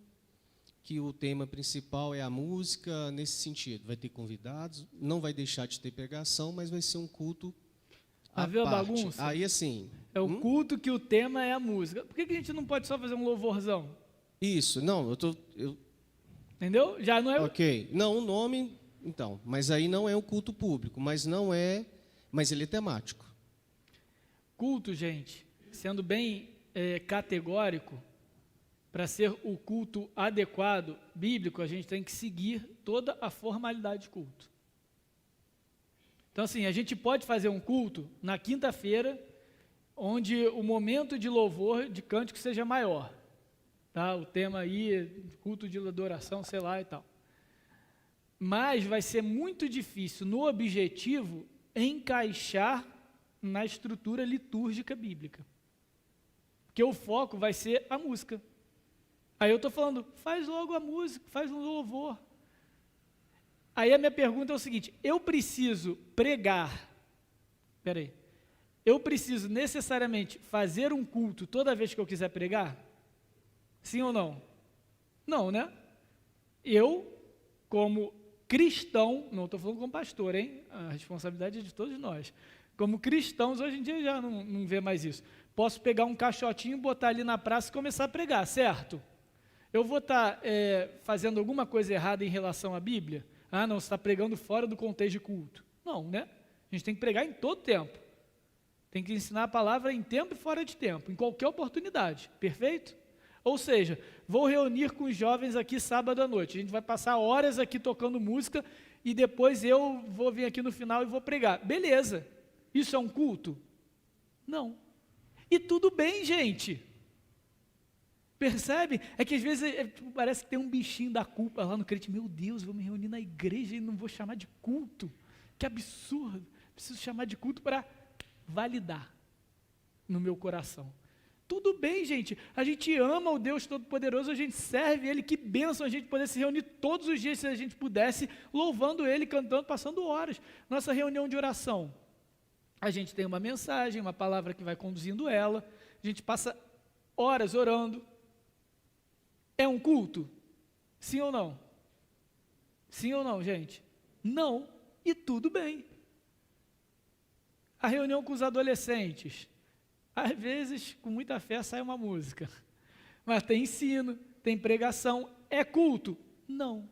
que o tema principal é a música, nesse sentido. Vai ter convidados, não vai deixar de ter pregação, mas vai ser um culto à viu a parte. bagunça? Aí, assim... É o culto que o tema é a música. Por que a gente não pode só fazer um louvorzão? Isso, não, Entendeu? Já não é... Ok, não, o nome... Então, mas aí não é um culto público, mas ele é temático. Culto, gente, sendo bem categórico, para ser o culto adequado, bíblico, a gente tem que seguir toda a formalidade de culto. Então, assim, a gente pode fazer um culto na quinta-feira, onde o momento de louvor, de cântico, seja maior. Tá? O tema aí, culto de adoração, sei lá e tal. Mas vai ser muito difícil, no objetivo, encaixar na estrutura litúrgica bíblica. Porque o foco vai ser a música. Aí eu estou falando, faz logo a música, faz um louvor. Aí a minha pergunta é o seguinte, eu preciso pregar, eu preciso necessariamente fazer um culto toda vez que eu quiser pregar? Sim ou não? Não, né? Eu, como cristão, não estou falando como pastor, hein? A responsabilidade é de todos nós. Como cristãos, hoje em dia já não vê mais isso. Posso pegar um caixotinho, botar ali na praça e começar a pregar, certo? Eu vou estar fazendo alguma coisa errada em relação à Bíblia? Ah, não, você está pregando fora do contexto de culto. Não, né? A gente tem que pregar em todo tempo. Tem que ensinar a palavra em tempo e fora de tempo, em qualquer oportunidade, perfeito? Ou seja, vou reunir com os jovens aqui sábado à noite, a gente vai passar horas aqui tocando música e depois eu vou vir aqui no final e vou pregar. Beleza, isso é um culto? Não. E tudo bem, gente. Percebe? É que às vezes parece que tem um bichinho da culpa lá no crente. Meu Deus, vou me reunir na igreja e não vou chamar de culto. Que absurdo. Preciso chamar de culto para validar no meu coração. Tudo bem, gente. A gente ama o Deus Todo-Poderoso, a gente serve Ele. Que bênção a gente poder se reunir todos os dias, se a gente pudesse, louvando Ele, cantando, passando horas. Nossa reunião de oração. A gente tem uma mensagem, uma palavra que vai conduzindo ela. A gente passa horas orando. É um culto? Sim ou não? Sim ou não, gente? Não, e tudo bem. A reunião com os adolescentes, às vezes, com muita fé, sai uma música. Mas tem ensino, tem pregação, é culto? Não.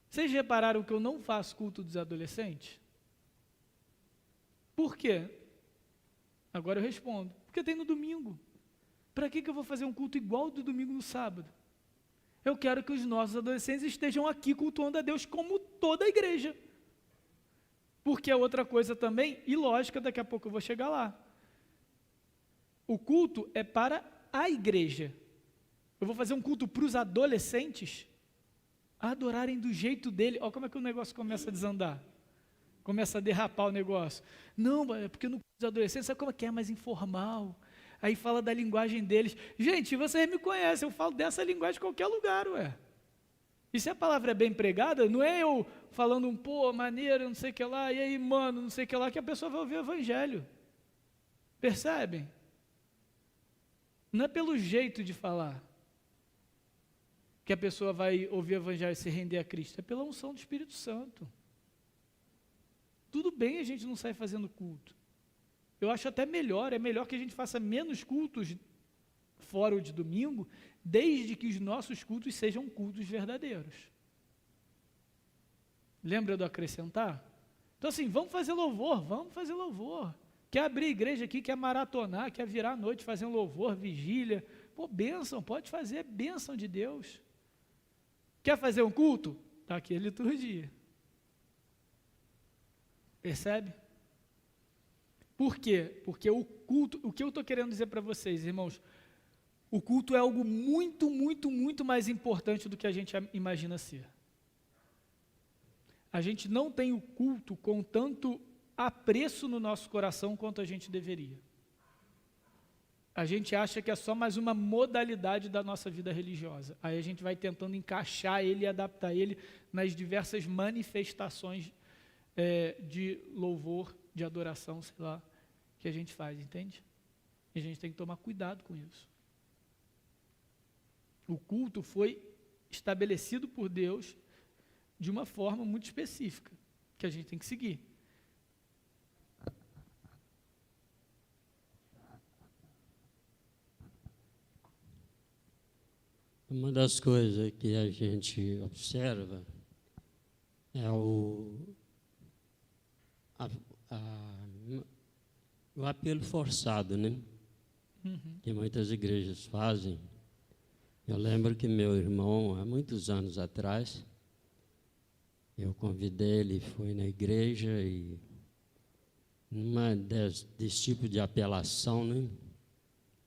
Vocês repararam que eu não faço culto dos adolescentes? Por quê? Agora eu respondo. Porque tem no domingo. Para que eu vou fazer um culto igual do domingo no sábado? Eu quero que os nossos adolescentes estejam aqui cultuando a Deus como toda a igreja. Porque é outra coisa também, e lógica, daqui a pouco eu vou chegar lá. O culto é para a igreja. Eu vou fazer um culto para os adolescentes adorarem do jeito dele. Olha como é que o negócio começa a desandar. Começa a derrapar o negócio. Não, é porque no culto dos adolescentes, sabe como é que é? Mais informal. Aí fala da linguagem deles. Gente, vocês me conhecem, eu falo dessa linguagem em qualquer lugar, ué. E se a palavra é bem pregada, não é eu falando maneiro, não sei o que lá, e aí, mano, não sei o que lá, que a pessoa vai ouvir o evangelho. Percebem? Não é pelo jeito de falar que a pessoa vai ouvir o evangelho e se render a Cristo, é pela unção do Espírito Santo. Tudo bem a gente não sair fazendo culto. Eu acho até melhor, é melhor que a gente faça menos cultos fora o de domingo, desde que os nossos cultos sejam cultos verdadeiros. Lembra do acrescentar? Então assim, vamos fazer louvor. Quer abrir igreja aqui, quer maratonar, quer virar à noite fazendo louvor, vigília, bênção, pode fazer, é bênção de Deus. Quer fazer um culto? Está aqui a liturgia. Percebe? Por quê? Porque o culto, o que eu estou querendo dizer para vocês, irmãos, o culto é algo muito, muito, muito mais importante do que a gente imagina ser. A gente não tem o culto com tanto apreço no nosso coração quanto a gente deveria. A gente acha que é só mais uma modalidade da nossa vida religiosa. Aí a gente vai tentando encaixar ele e adaptar ele nas diversas manifestações de louvor, de adoração, sei lá, que a gente faz, entende? E a gente tem que tomar cuidado com isso. O culto foi estabelecido por Deus de uma forma muito específica, que a gente tem que seguir. Uma das coisas que a gente observa é o apelo forçado, né? Que muitas igrejas fazem. Eu lembro que meu irmão, há muitos anos atrás, eu convidei ele, foi na igreja e numa desse tipo de apelação, né?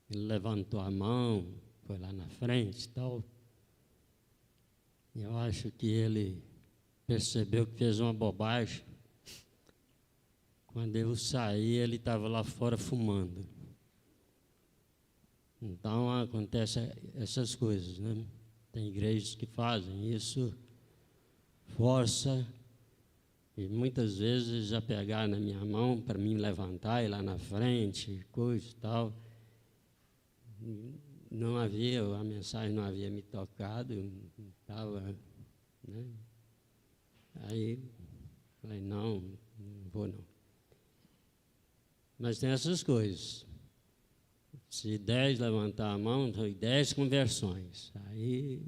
Ele levantou a mão, foi lá na frente e tal. Eu acho que ele percebeu que fez uma bobagem. Quando eu saí, ele estava lá fora fumando. Então, acontecem essas coisas, né? Tem igrejas que fazem isso, força, e muitas vezes já pegaram na minha mão para me levantar e ir lá na frente, coisa e tal. Não havia, a mensagem não havia me tocado, eu estava, né? Aí, falei, não vou não. Mas tem essas coisas. Se 10 levantar a mão, tem 10 conversões. Aí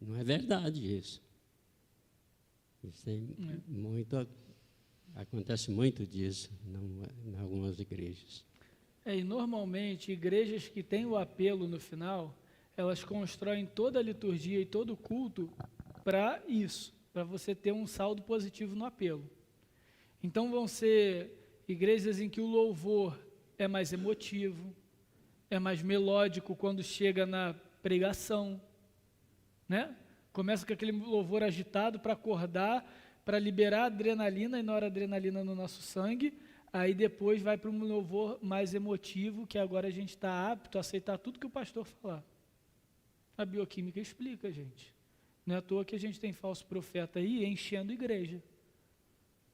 não é verdade isso. Isso tem acontece muito disso em algumas igrejas. E normalmente, igrejas que têm o apelo no final, elas constroem toda a liturgia e todo o culto para isso, para você ter um saldo positivo no apelo. Então vão ser igrejas em que o louvor é mais emotivo, é mais melódico quando chega na pregação, né? Começa com aquele louvor agitado para acordar, para liberar adrenalina e noradrenalina no nosso sangue. Aí depois vai para um louvor mais emotivo, que agora a gente está apto a aceitar tudo que o pastor falar. A bioquímica explica, gente. Não é à toa que a gente tem falso profeta aí enchendo igreja.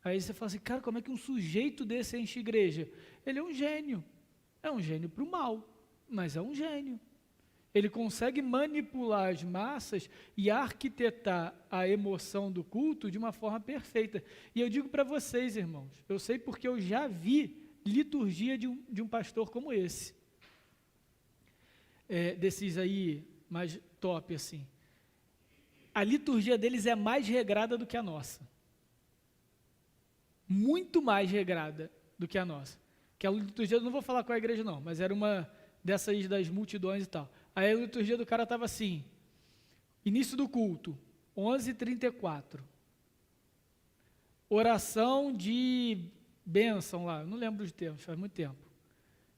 Aí você fala assim, cara, como é que um sujeito desse enche igreja? Ele é um gênio. É um gênio para o mal, mas é um gênio. ele consegue manipular as massas e arquitetar a emoção do culto de uma forma perfeita. E eu digo para vocês, irmãos, eu sei porque eu já vi liturgia de um pastor como esse. Desses aí, mais top, assim. A liturgia deles é mais regrada do que a nossa. Muito mais regrada do que a nossa. Que a liturgia, eu não vou falar qual é a igreja não, mas era uma dessas das multidões e tal. Aí a liturgia do cara estava assim, início do culto, 11h34. Oração de bênção lá, não lembro os termos, faz muito tempo.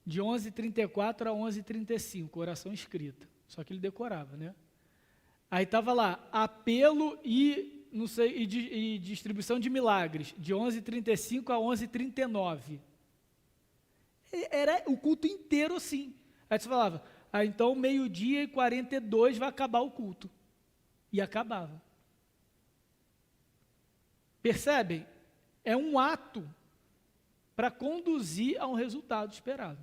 De 11h34 a 11h35, oração escrita. Só que ele decorava, né? Aí estava lá, apelo e, não sei, e distribuição de milagres, de 11h35 a 11h39. Era o culto inteiro assim. Aí você falava, então 12h42 vai acabar o culto. E acabava. Percebem? É um ato para conduzir a um resultado esperado.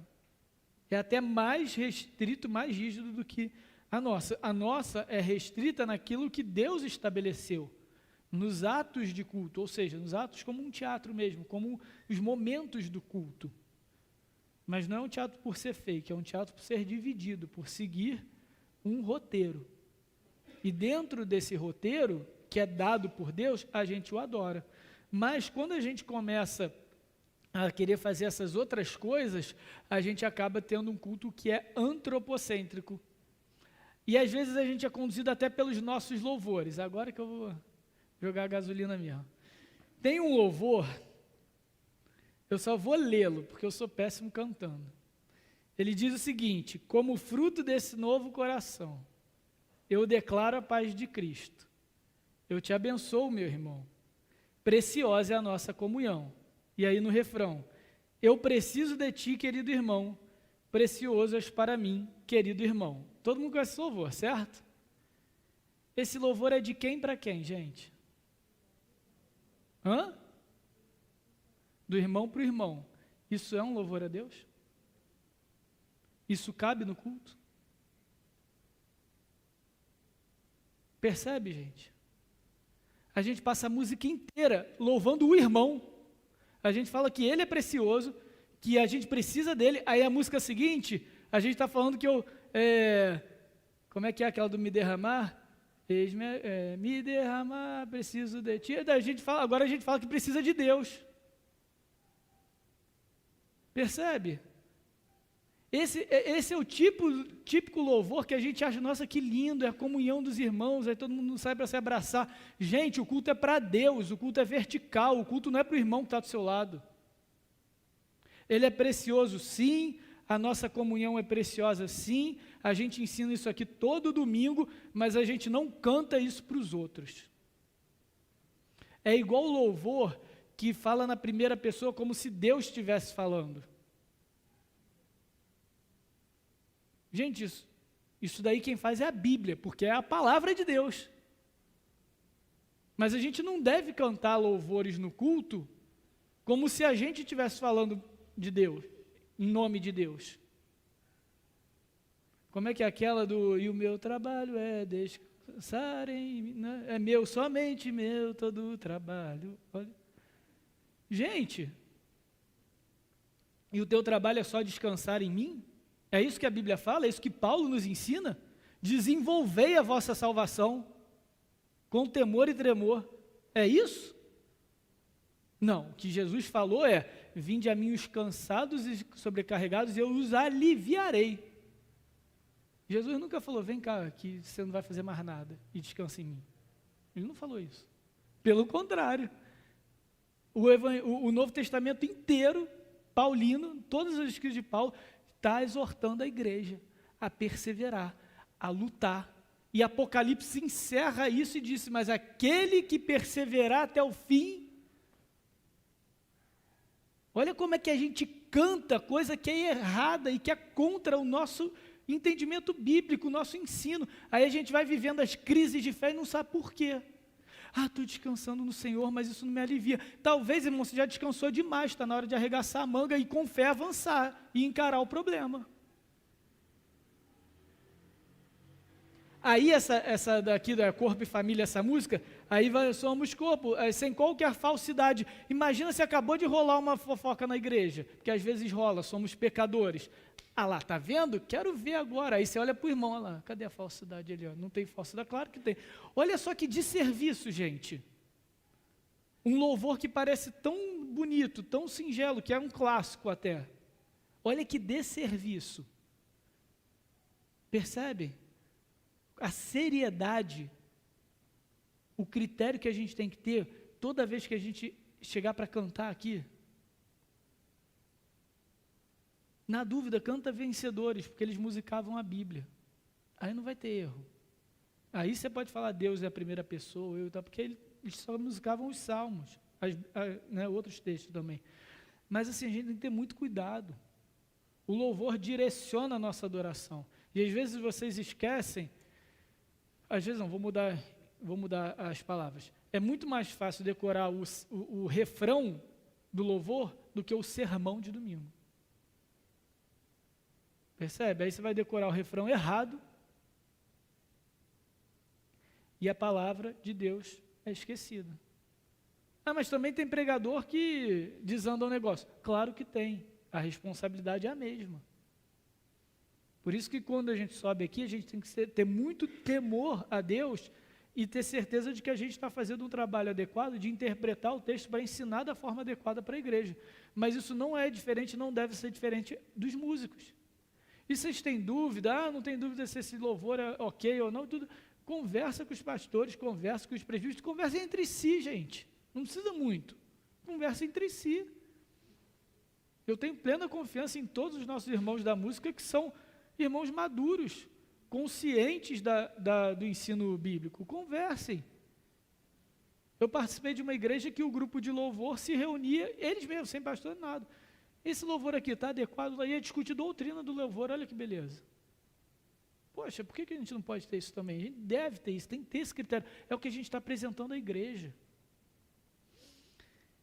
É até mais restrito, mais rígido do que a nossa. A nossa é restrita naquilo que Deus estabeleceu, nos atos de culto, ou seja, nos atos como um teatro mesmo, como os momentos do culto. Mas não é um teatro por ser fake, é um teatro por ser dividido, por seguir um roteiro. E dentro desse roteiro, que é dado por Deus, a gente o adora. Mas quando a gente começa a querer fazer essas outras coisas, a gente acaba tendo um culto que é antropocêntrico. E às vezes a gente é conduzido até pelos nossos louvores. Agora que eu vou jogar gasolina mesmo. Tem um louvor, eu só vou lê-lo, porque eu sou péssimo cantando. Ele diz o seguinte: como fruto desse novo coração, eu declaro a paz de Cristo. Eu te abençoo, meu irmão. Preciosa é a nossa comunhão. E aí no refrão, eu preciso de ti, querido irmão, precioso és para mim, querido irmão. Todo mundo conhece esse louvor, certo? Esse louvor é de quem para quem, gente? Do irmão para o irmão. Isso é um louvor a Deus? Isso cabe no culto? Percebe, gente? A gente passa a música inteira louvando o irmão. A gente fala que ele é precioso, que a gente precisa dele. Aí a música seguinte, a gente está falando que como é que é aquela do me derramar? Me derramar, preciso de ti. Agora a gente fala que precisa de Deus. Percebe? Esse é o típico louvor que a gente acha, nossa, que lindo, é a comunhão dos irmãos, aí todo mundo sai para se abraçar. Gente, o culto é para Deus, o culto é vertical, o culto não é para o irmão que está do seu lado. Ele é precioso, sim, a nossa comunhão é preciosa, sim, a gente ensina isso aqui todo domingo, mas a gente não canta isso para os outros. É igual o louvor que fala na primeira pessoa como se Deus estivesse falando. Gente, isso daí quem faz é a Bíblia, porque é a palavra de Deus. Mas a gente não deve cantar louvores no culto como se a gente estivesse falando de Deus, em nome de Deus. Como é que é aquela do e o meu trabalho é descansar em mim, né? É meu, somente meu, todo o trabalho. Olha. Gente, e o teu trabalho é só descansar em mim? É isso que a Bíblia fala? É isso que Paulo nos ensina? Desenvolvei a vossa salvação com temor e tremor. É isso? Não, o que Jesus falou é: vinde a mim os cansados e sobrecarregados e eu os aliviarei. Jesus nunca falou: vem cá, que você não vai fazer mais nada e descansa em mim. Ele não falou isso. Pelo contrário. O Novo Testamento inteiro, paulino, todas as escritas de Paulo, está exortando a igreja a perseverar, a lutar. E Apocalipse encerra isso e diz: mas aquele que perseverar até o fim. Olha como é que a gente canta coisa que é errada e que é contra o nosso entendimento bíblico, o nosso ensino. Aí a gente vai vivendo as crises de fé e não sabe por quê. Estou descansando no Senhor, mas isso não me alivia. Talvez, irmão, você já descansou demais, está na hora de arregaçar a manga e com fé avançar e encarar o problema. Aí essa daqui, da Corpo e Família, essa música, aí somos corpo, sem qualquer falsidade. Imagina se acabou de rolar uma fofoca na igreja, porque às vezes rola, somos pecadores. Ah lá, tá vendo? Quero ver agora. Aí você olha para o irmão, olha lá, cadê a falsidade ali? Ó? Não tem falsidade? Claro que tem. Olha só que desserviço, gente. Um louvor que parece tão bonito, tão singelo, que é um clássico até. Olha que desserviço. Percebe? A seriedade, o critério que a gente tem que ter toda vez que a gente chegar para cantar aqui. Na dúvida, canta Vencedores, porque eles musicavam a Bíblia. Aí não vai ter erro. Aí você pode falar Deus é a primeira pessoa, eu e tal, porque eles só musicavam os salmos, né, outros textos também. Mas assim, a gente tem que ter muito cuidado. O louvor direciona a nossa adoração. E às vezes vocês esquecem, às vezes não, vou mudar as palavras. É muito mais fácil decorar o refrão do louvor do que o sermão de domingo. Percebe? Aí você vai decorar o refrão errado e a palavra de Deus é esquecida. Ah, mas também tem pregador que desanda o negócio. Claro que tem. A responsabilidade é a mesma. Por isso que quando a gente sobe aqui, a gente tem que ter muito temor a Deus e ter certeza de que a gente está fazendo um trabalho adequado de interpretar o texto para ensinar da forma adequada para a igreja. Mas isso não é diferente, não deve ser diferente dos músicos. E vocês têm dúvida? Não tem dúvida se esse louvor é ok ou não, tudo. Conversa com os pastores, conversa com os presbíteros, conversa entre si, gente. Não precisa muito. Conversa entre si. Eu tenho plena confiança em todos os nossos irmãos da música que são irmãos maduros, conscientes do ensino bíblico. Conversem. Eu participei de uma igreja que o grupo de louvor se reunia, eles mesmos, sem pastor, nada. Esse louvor aqui está adequado, ia discutir a doutrina do louvor, olha que beleza. Poxa, por que a gente não pode ter isso também? A gente deve ter isso, tem que ter esse critério. É o que a gente está apresentando à igreja.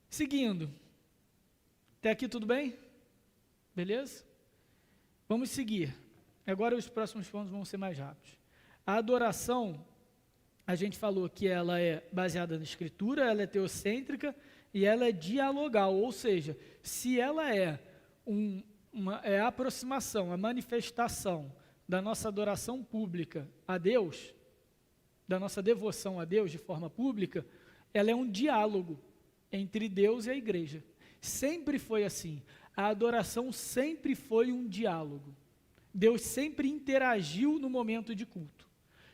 Seguindo. Até aqui tudo bem? Beleza? Vamos seguir. Agora os próximos pontos vão ser mais rápidos. A adoração, a gente falou que ela é baseada na Escritura, ela é teocêntrica e ela é dialogal, ou seja, se ela é a aproximação, a manifestação da nossa adoração pública a Deus, da nossa devoção a Deus de forma pública, ela é um diálogo entre Deus e a igreja. Sempre foi assim. A adoração sempre foi um diálogo. Deus sempre interagiu no momento de culto.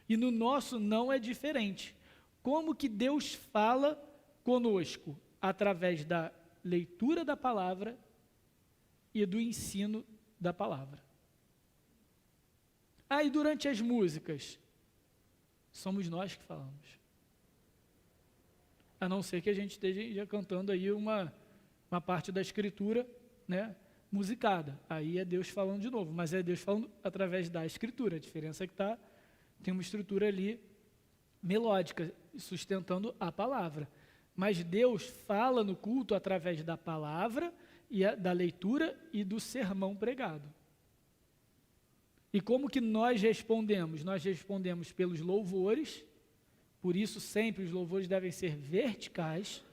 E no nosso não é diferente. Como que Deus fala conosco? Através da leitura da palavra e do ensino da palavra. E durante as músicas, somos nós que falamos. A não ser que a gente esteja cantando aí uma parte da Escritura, né, musicada. Aí é Deus falando de novo, mas é Deus falando através da Escritura. A diferença é que tem uma estrutura ali melódica, sustentando a palavra. Mas Deus fala no culto através da palavra, e da leitura e do sermão pregado. E como que nós respondemos? Nós respondemos pelos louvores, por isso sempre os louvores devem ser verticais.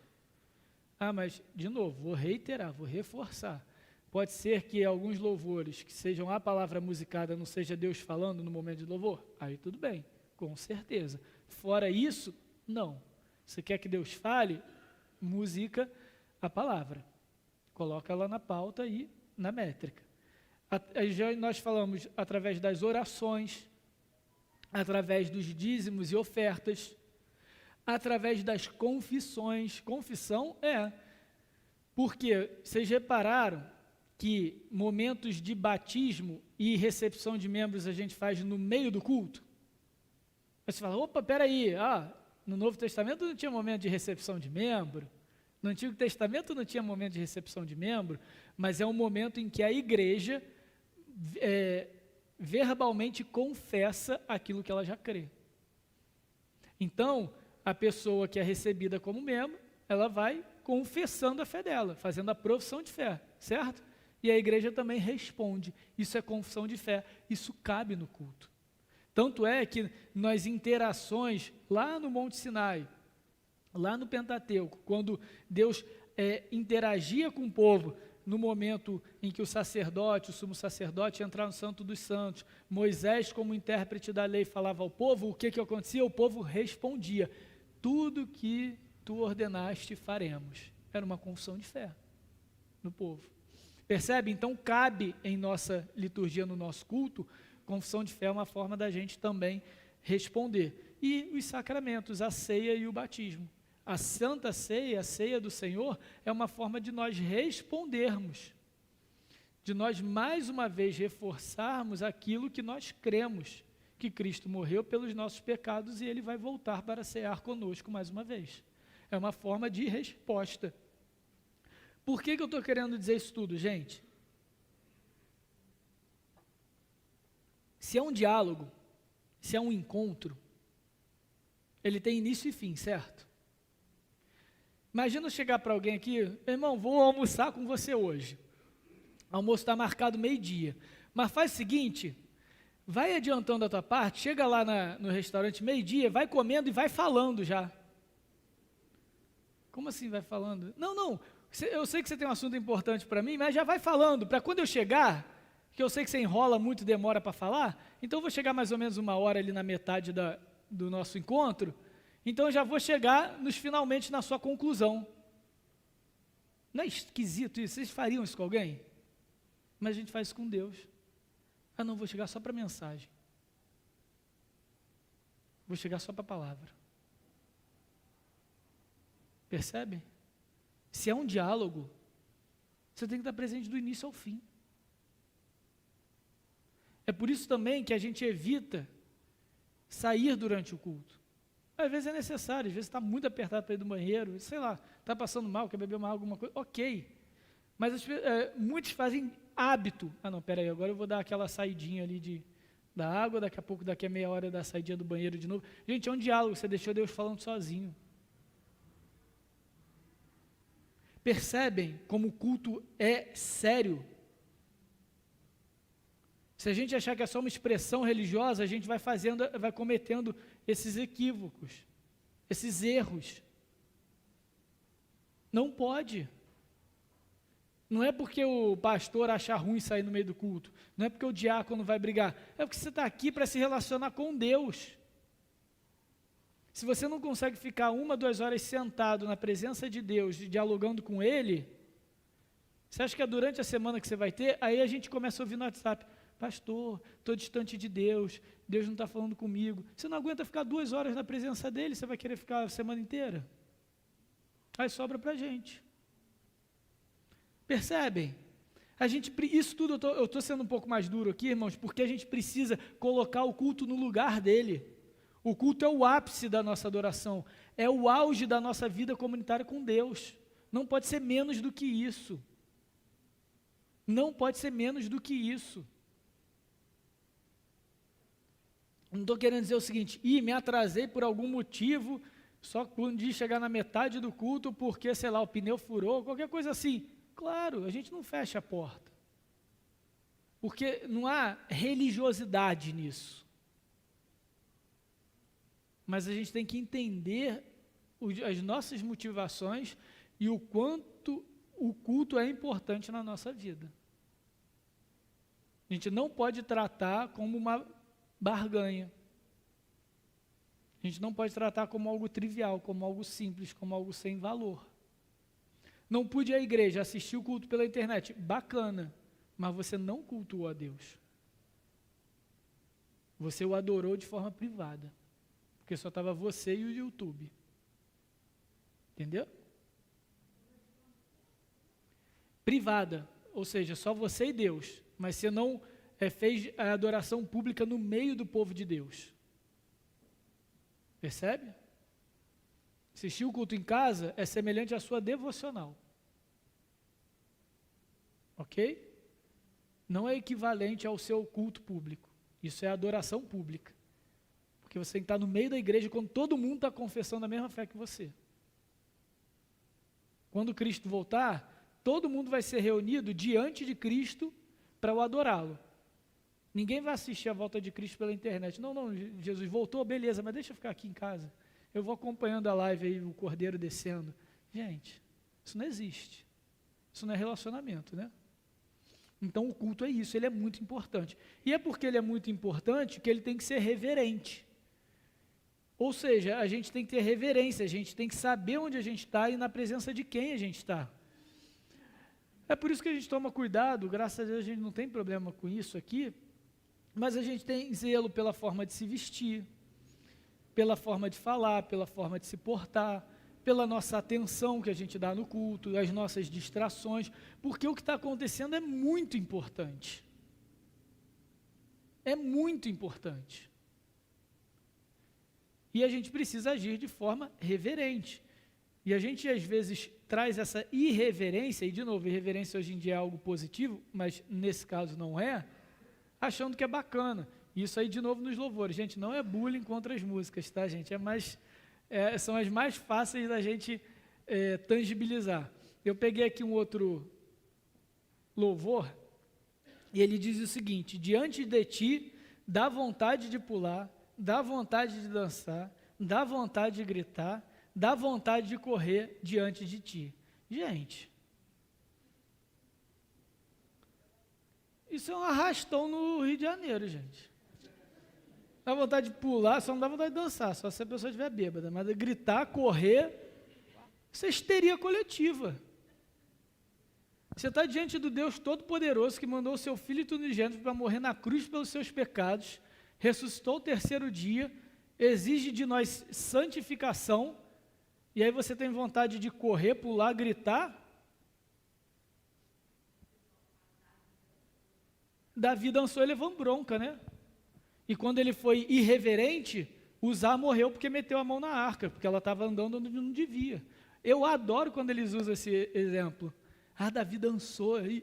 Mas, de novo, vou reiterar, vou reforçar. Pode ser que alguns louvores que sejam a palavra musicada não seja Deus falando no momento de louvor? Aí tudo bem, com certeza. Fora isso, não. Você quer que Deus fale? Musica a palavra. Coloca ela na pauta e na métrica. Já nós falamos através das orações, através dos dízimos e ofertas, através das confissões. Confissão porque vocês repararam que momentos de batismo e recepção de membros a gente faz no meio do culto? Aí você fala, opa, peraí, no Novo Testamento não tinha momento de recepção de membro, no Antigo Testamento não tinha momento de recepção de membro, mas é um momento em que a igreja verbalmente confessa aquilo que ela já crê. Então, a pessoa que é recebida como membro, ela vai confessando a fé dela, fazendo a profissão de fé, certo? E a igreja também responde. Isso é confissão de fé, isso cabe no culto. Tanto é que nas interações lá no Monte Sinai, lá no Pentateuco, quando Deus interagia com o povo, no momento em que o sacerdote, o sumo sacerdote, entrava no Santo dos Santos, Moisés, como intérprete da lei, falava ao povo, o que acontecia? O povo respondia, tudo que tu ordenaste faremos. Era uma confissão de fé no povo. Percebe? Então, cabe em nossa liturgia, no nosso culto, confissão de fé é uma forma da gente também responder. E os sacramentos, a ceia e o batismo. A Santa Ceia, a ceia do Senhor, é uma forma de nós respondermos, de nós mais uma vez reforçarmos aquilo que nós cremos, que Cristo morreu pelos nossos pecados e Ele vai voltar para cear conosco mais uma vez. É uma forma de resposta. Por que eu estou querendo dizer isso tudo, gente? Se é um diálogo, se é um encontro, ele tem início e fim, certo? Imagina eu chegar para alguém aqui, irmão, vou almoçar com você hoje. O almoço está marcado 12:00. Mas faz o seguinte, vai adiantando a tua parte, chega lá no restaurante 12:00, vai comendo e vai falando já. Como assim vai falando? Não, eu sei que você tem um assunto importante para mim, mas já vai falando, para quando eu chegar, que eu sei que você enrola muito, demora para falar, então eu vou chegar mais ou menos 1 hora ali na metade do nosso encontro, então eu já vou chegar finalmente na sua conclusão. Não é esquisito isso? Vocês fariam isso com alguém? Mas a gente faz isso com Deus. Ah, não, vou chegar só para a mensagem. Vou chegar só para a palavra. Percebe? Se é um diálogo, você tem que estar presente do início ao fim. É por isso também que a gente evita sair durante o culto. Às vezes é necessário, às vezes está muito apertado para ir do banheiro, sei lá, está passando mal, quer beber uma água, alguma coisa, ok. Mas muitos fazem hábito. Ah não, peraí, agora eu vou dar aquela saidinha ali da água, daqui a pouco, daqui a meia hora, da saidinha do banheiro de novo. Gente, é um diálogo, você deixou Deus falando sozinho. Percebem como o culto é sério? Se a gente achar que é só uma expressão religiosa, a gente vai cometendo esses equívocos, esses erros. Não pode. Não é porque o pastor acha ruim sair no meio do culto, não é porque o diácono vai brigar, é porque você está aqui para se relacionar com Deus. Se você não consegue ficar 1, 2 horas sentado na presença de Deus, dialogando com Ele, você acha que é durante a semana que você vai ter? Aí a gente começa a ouvir no WhatsApp, pastor, estou distante de Deus, Deus não está falando comigo. Você não aguenta ficar 2 horas na presença dEle, você vai querer ficar a semana inteira? Aí sobra para a gente. Percebem? Isso tudo, eu estou sendo um pouco mais duro aqui, irmãos, porque a gente precisa colocar o culto no lugar dele. O culto é o ápice da nossa adoração, é o auge da nossa vida comunitária com Deus. Não pode ser menos do que isso. Não pode ser menos do que isso. Não estou querendo dizer o seguinte, me atrasei por algum motivo, só quando de chegar na metade do culto, porque, sei lá, o pneu furou, qualquer coisa assim. Claro, a gente não fecha a porta. Porque não há religiosidade nisso. Mas a gente tem que entender as nossas motivações e o quanto o culto é importante na nossa vida. A gente não pode tratar como uma barganha. A gente não pode tratar como algo trivial, como algo simples, como algo sem valor. Não pude ir à igreja, assistir o culto pela internet, bacana, mas você não cultuou a Deus. Você o adorou de forma privada, porque só estava você e o YouTube. Entendeu? Privada, ou seja, só você e Deus, mas você não fez a adoração pública no meio do povo de Deus. Percebe? Assistir o culto em casa é semelhante à sua devocional. Ok? Não é equivalente ao seu culto público. Isso é adoração pública. Porque você tem que estar no meio da igreja quando todo mundo está confessando a mesma fé que você. Quando Cristo voltar, todo mundo vai ser reunido diante de Cristo para o adorá-lo. Ninguém vai assistir a volta de Cristo pela internet. Não, Jesus voltou, beleza, mas deixa eu ficar aqui em casa. Eu vou acompanhando a live aí, o cordeiro descendo. Gente, isso não existe. Isso não é relacionamento, né? Então o culto é isso, ele é muito importante. E é porque ele é muito importante que ele tem que ser reverente. Ou seja, a gente tem que ter reverência, a gente tem que saber onde a gente está e na presença de quem a gente está. É por isso que a gente toma cuidado, graças a Deus a gente não tem problema com isso aqui, mas a gente tem zelo pela forma de se vestir, pela forma de falar, pela forma de se portar, pela nossa atenção que a gente dá no culto, as nossas distrações, porque o que está acontecendo é muito importante. É muito importante. E a gente precisa agir de forma reverente. E a gente, às vezes, traz essa irreverência, e, de novo, irreverência hoje em dia é algo positivo, mas nesse caso não é, achando que é bacana. Isso aí, de novo, nos louvores. Gente, não é bullying contra as músicas, tá, gente? São as mais fáceis da gente tangibilizar. Eu peguei aqui um outro louvor, e ele diz o seguinte: diante de ti, dá vontade de pular, dá vontade de dançar, dá vontade de gritar, dá vontade de correr diante de ti. Gente, isso é um arrastão no Rio de Janeiro, gente. Dá vontade de pular, só não dá vontade de dançar, só se a pessoa estiver bêbada. Mas gritar, correr, isso é histeria coletiva. Você está diante do Deus Todo-Poderoso que mandou o seu Filho unigênito para morrer na cruz pelos seus pecados, ressuscitou o terceiro dia, exige de nós santificação, e aí você tem vontade de correr, pular, gritar? Davi dançou e levou bronca, né? E quando ele foi irreverente, Uzá morreu porque meteu a mão na arca, porque ela estava andando onde não devia. Eu adoro quando eles usam esse exemplo. Davi dançou e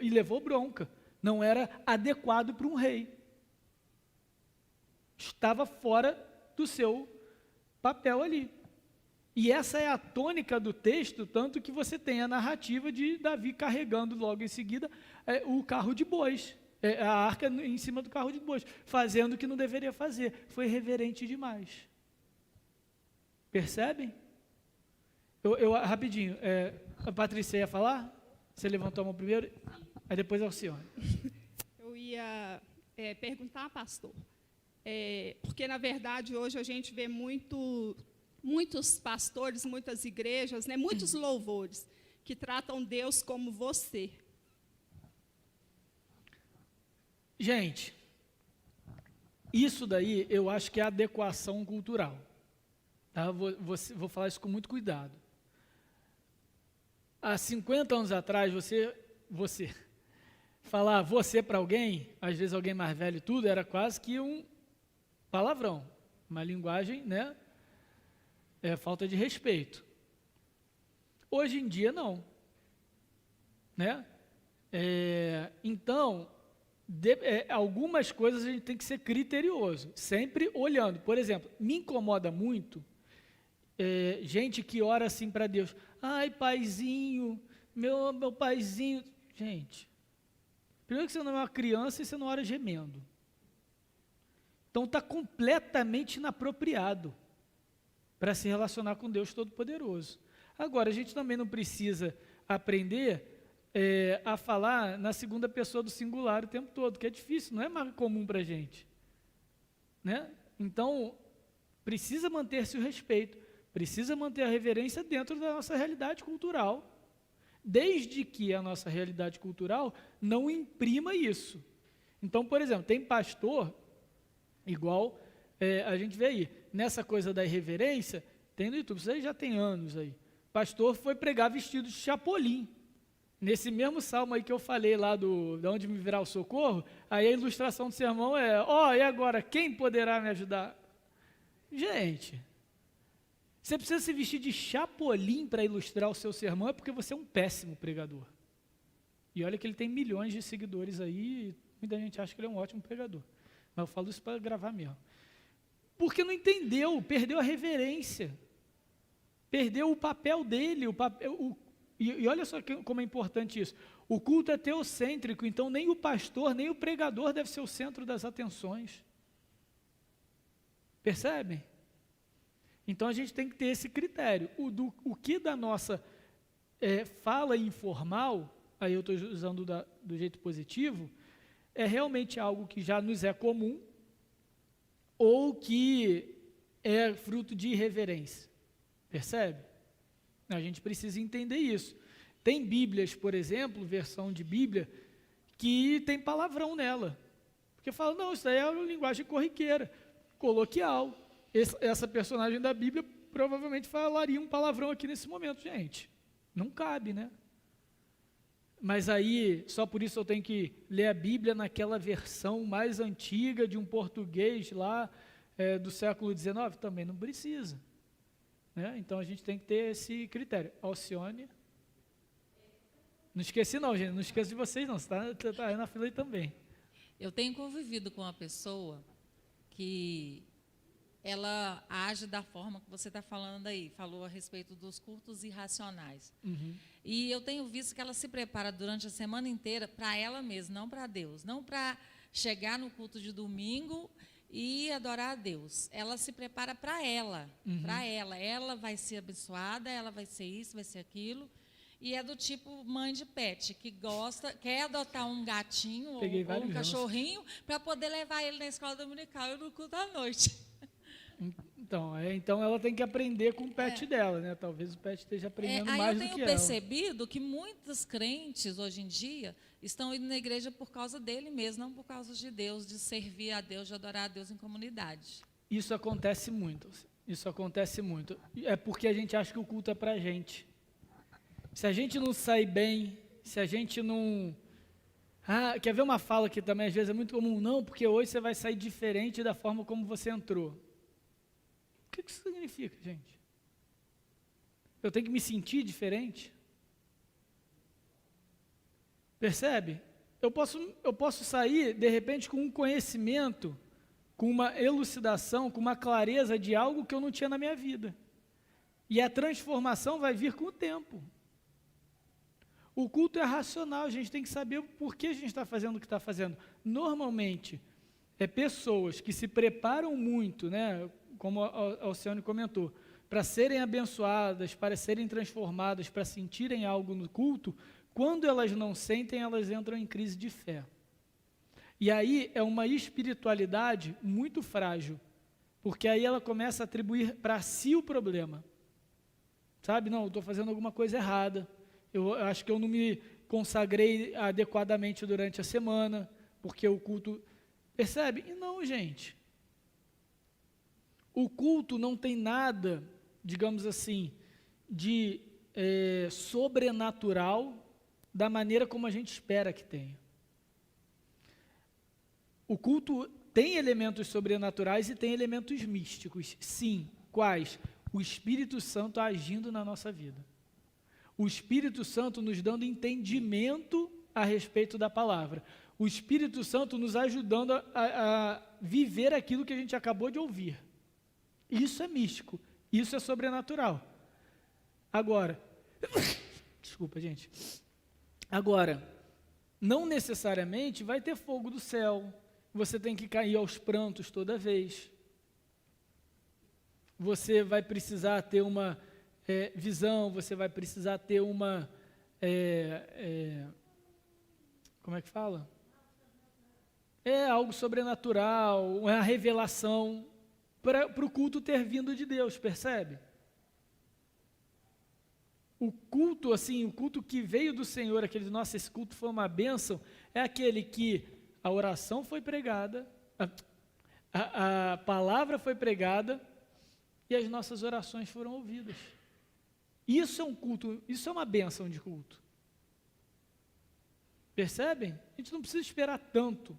levou bronca. Não era adequado para um rei. Estava fora do seu papel ali. E essa é a tônica do texto, tanto que você tem a narrativa de Davi carregando logo em seguida o carro de bois, a arca em cima do carro de bois, fazendo o que não deveria fazer. Foi reverente demais. Percebem? Rapidinho, a Patrícia ia falar? Você levantou a mão primeiro, aí depois é o senhor. Eu ia perguntar, pastor, porque, na verdade, hoje a gente vê muitos pastores, muitas igrejas, né, muitos louvores, que tratam Deus como você. Gente, isso daí eu acho que é adequação cultural. Tá? Vou falar isso com muito cuidado. Há 50 anos atrás, você falar você para alguém, às vezes alguém mais velho e tudo, era quase que um palavrão, uma linguagem, né? Falta de respeito. Hoje em dia, não. Né? Então, algumas coisas a gente tem que ser criterioso, sempre olhando. Por exemplo, me incomoda muito gente que ora assim para Deus: ai, paizinho, meu paizinho. Gente, primeiro que você não é uma criança e você não ora gemendo. Então está completamente inapropriado para se relacionar com Deus Todo-Poderoso. Agora, a gente também não precisa aprender a falar na segunda pessoa do singular o tempo todo, que é difícil, não é mais comum para a gente. Né? Então, precisa manter-se o respeito, precisa manter a reverência dentro da nossa realidade cultural, desde que a nossa realidade cultural não imprima isso. Então, por exemplo, tem pastor, igual a gente vê aí, nessa coisa da irreverência, tem no YouTube, isso aí já tem anos aí. Pastor foi pregar vestido de chapolim. Nesse mesmo salmo aí que eu falei lá de onde me virá o socorro, aí a ilustração do sermão e agora, quem poderá me ajudar? Gente, você precisa se vestir de chapolim para ilustrar o seu sermão, é porque você é um péssimo pregador. E olha que ele tem milhões de seguidores aí, e muita gente acha que ele é um ótimo pregador. Mas eu falo isso para gravar mesmo. Porque não entendeu, perdeu a reverência, perdeu o papel dele, E olha só como é importante isso. O culto é teocêntrico, então nem o pastor, nem o pregador deve ser o centro das atenções. Percebem? Então a gente tem que ter esse critério. O que da nossa fala informal, aí eu estou usando do jeito positivo, é realmente algo que já nos é comum ou que é fruto de irreverência. Percebe? A gente precisa entender isso. Tem Bíblias, por exemplo, versão de Bíblia, que tem palavrão nela. Porque fala, não, isso aí é uma linguagem corriqueira, coloquial. Essa personagem da Bíblia provavelmente falaria um palavrão aqui nesse momento. Gente, não cabe, né? Mas aí, só por isso eu tenho que ler a Bíblia naquela versão mais antiga de um português lá do século XIX? Também não precisa. Né? Então a gente tem que ter esse critério. Alcione. Não esqueci não, gente. Não esqueço de vocês não. Você está aí na fila aí também. Eu tenho convivido com uma pessoa que ela age da forma que você está falando aí, falou a respeito dos cultos irracionais. Uhum. E eu tenho visto que ela se prepara durante a semana inteira para ela mesma, não para Deus, não para chegar no culto de domingo e adorar a Deus. Ela se prepara para ela, para ela. Ela vai ser abençoada, ela vai ser isso, vai ser aquilo. E é do tipo mãe de pet, que quer adotar um gatinho ou um cachorrinho para poder levar ele na escola dominical e no culto à noite. Então ela tem que aprender com o pet dela, né? Talvez o pet esteja aprendendo mais do que ela. Aí eu tenho percebido que muitos crentes, hoje em dia, estão indo na igreja por causa dele mesmo, não por causa de Deus, de servir a Deus, de adorar a Deus em comunidade. Isso acontece muito. Isso acontece muito. É porque a gente acha que o culto é para a gente. Se a gente não sai bem, se a gente não... quer ver uma fala que também às vezes é muito comum? Não, porque hoje você vai sair diferente da forma como você entrou. O que isso significa, gente? Eu tenho que me sentir diferente? Percebe? Eu posso sair, de repente, com um conhecimento, com uma elucidação, com uma clareza de algo que eu não tinha na minha vida. E a transformação vai vir com o tempo. O culto é racional, a gente tem que saber por que a gente está fazendo o que está fazendo. Normalmente, pessoas que se preparam muito, né, como a Alcione comentou, para serem abençoadas, para serem transformadas, para sentirem algo no culto, quando elas não sentem, elas entram em crise de fé. E aí é uma espiritualidade muito frágil, porque aí ela começa a atribuir para si o problema. Sabe, não, eu estou fazendo alguma coisa errada, eu acho que eu não me consagrei adequadamente durante a semana, porque o culto... Percebe? E não, gente. O culto não tem nada, digamos assim, de sobrenatural da maneira como a gente espera que tenha. O culto tem elementos sobrenaturais e tem elementos místicos, sim. Quais? O Espírito Santo agindo na nossa vida. O Espírito Santo nos dando entendimento a respeito da palavra. O Espírito Santo nos ajudando a viver aquilo que a gente acabou de ouvir. Isso é místico, isso é sobrenatural. Agora, desculpa, gente. Agora, não necessariamente vai ter fogo do céu, você tem que cair aos prantos toda vez. Você vai precisar ter uma visão, você vai precisar ter uma... como é que fala? Algo sobrenatural, uma revelação, para o culto ter vindo de Deus, percebe? O culto, assim, o culto que veio do Senhor, aquele, nossa, esse culto foi uma bênção, é aquele que a oração foi pregada, a palavra foi pregada e as nossas orações foram ouvidas. Isso é um culto, isso é uma bênção de culto. Percebem? A gente não precisa esperar tanto,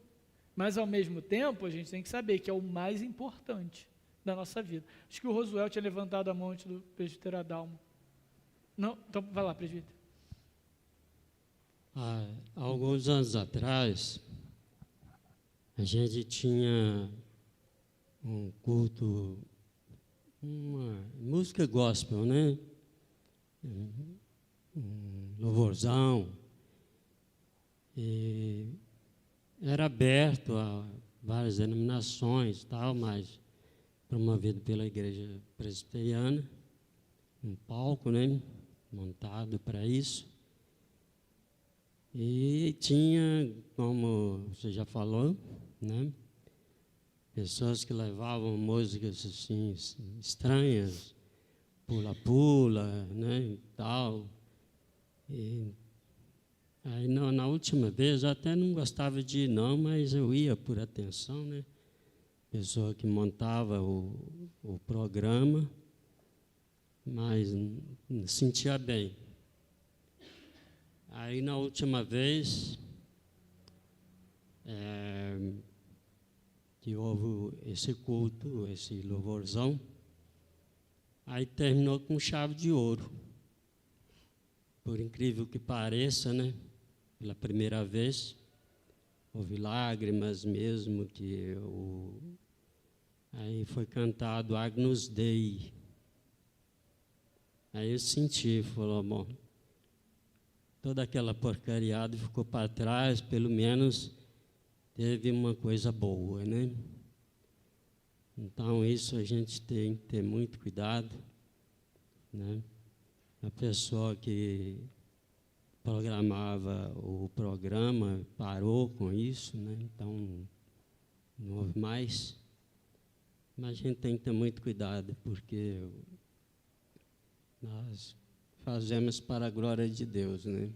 mas ao mesmo tempo a gente tem que saber que é o mais importante da nossa vida. Acho que o Rosuel tinha levantado a mão antes do presbítero Adalmo. Não? Então vai lá, presbítero. Há alguns anos atrás, a gente tinha um culto, uma música gospel, né? louvorzão. E era aberto a várias denominações, tal, mas promovido pela igreja presbiteriana, um palco, né, montado para isso. E tinha, como você já falou, né, pessoas que levavam músicas assim estranhas, pula-pula, né, e tal. E aí, na última vez, eu até não gostava de ir, não, mas eu ia por atenção, né? Pessoa que montava o programa, mas não sentia bem. Aí, na última vez, que houve esse culto, esse louvorzão, aí terminou com chave de ouro. Por incrível que pareça, né? Pela primeira vez, houve lágrimas mesmo, aí foi cantado Agnus Dei. Aí eu senti, falou, bom, toda aquela porcariada ficou para trás, pelo menos teve uma coisa boa, né? Então, isso a gente tem que ter muito cuidado, né? A pessoa que programava o programa parou com isso, né? Então não houve mais. Mas a gente tem que ter muito cuidado, porque nós fazemos para a glória de Deus, né?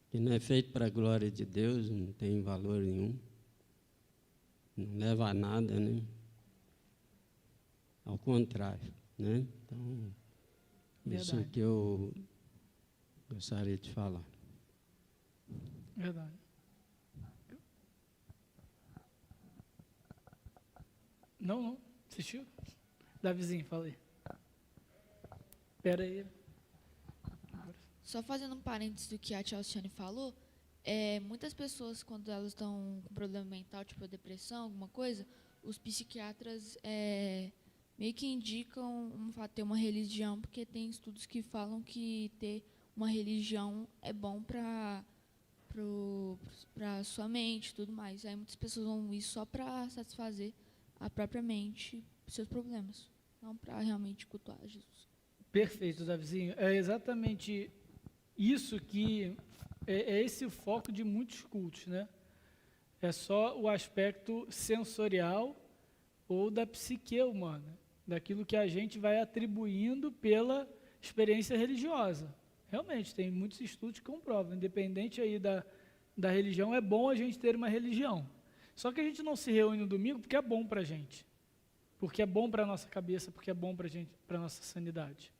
Que não é feito para a glória de Deus, não tem valor nenhum, não leva a nada, né? Ao contrário, né? Então, isso Verdade. que eu gostaria de falar. Verdade. Não. Assistiu? Davizinho, falei. Espera aí. Só fazendo um parênteses do que a tia Alciane falou, muitas pessoas, quando elas estão com problema mental, tipo depressão, alguma coisa, os psiquiatras meio que indicam ter uma religião, porque tem estudos que falam que ter uma religião é bom para sua mente e tudo mais. Aí muitas pessoas vão isso só para satisfazer a própria mente, seus problemas, não para realmente cultuar Jesus. Perfeito, Davizinho. É exatamente isso que é esse o foco de muitos cultos, né? É só o aspecto sensorial ou da psique humana, daquilo que a gente vai atribuindo pela experiência religiosa. Realmente, tem muitos estudos que comprovam, independente aí da religião, é bom a gente ter uma religião. Só que a gente não se reúne no domingo porque é bom para a gente, porque é bom para a nossa cabeça, porque é bom para a nossa sanidade.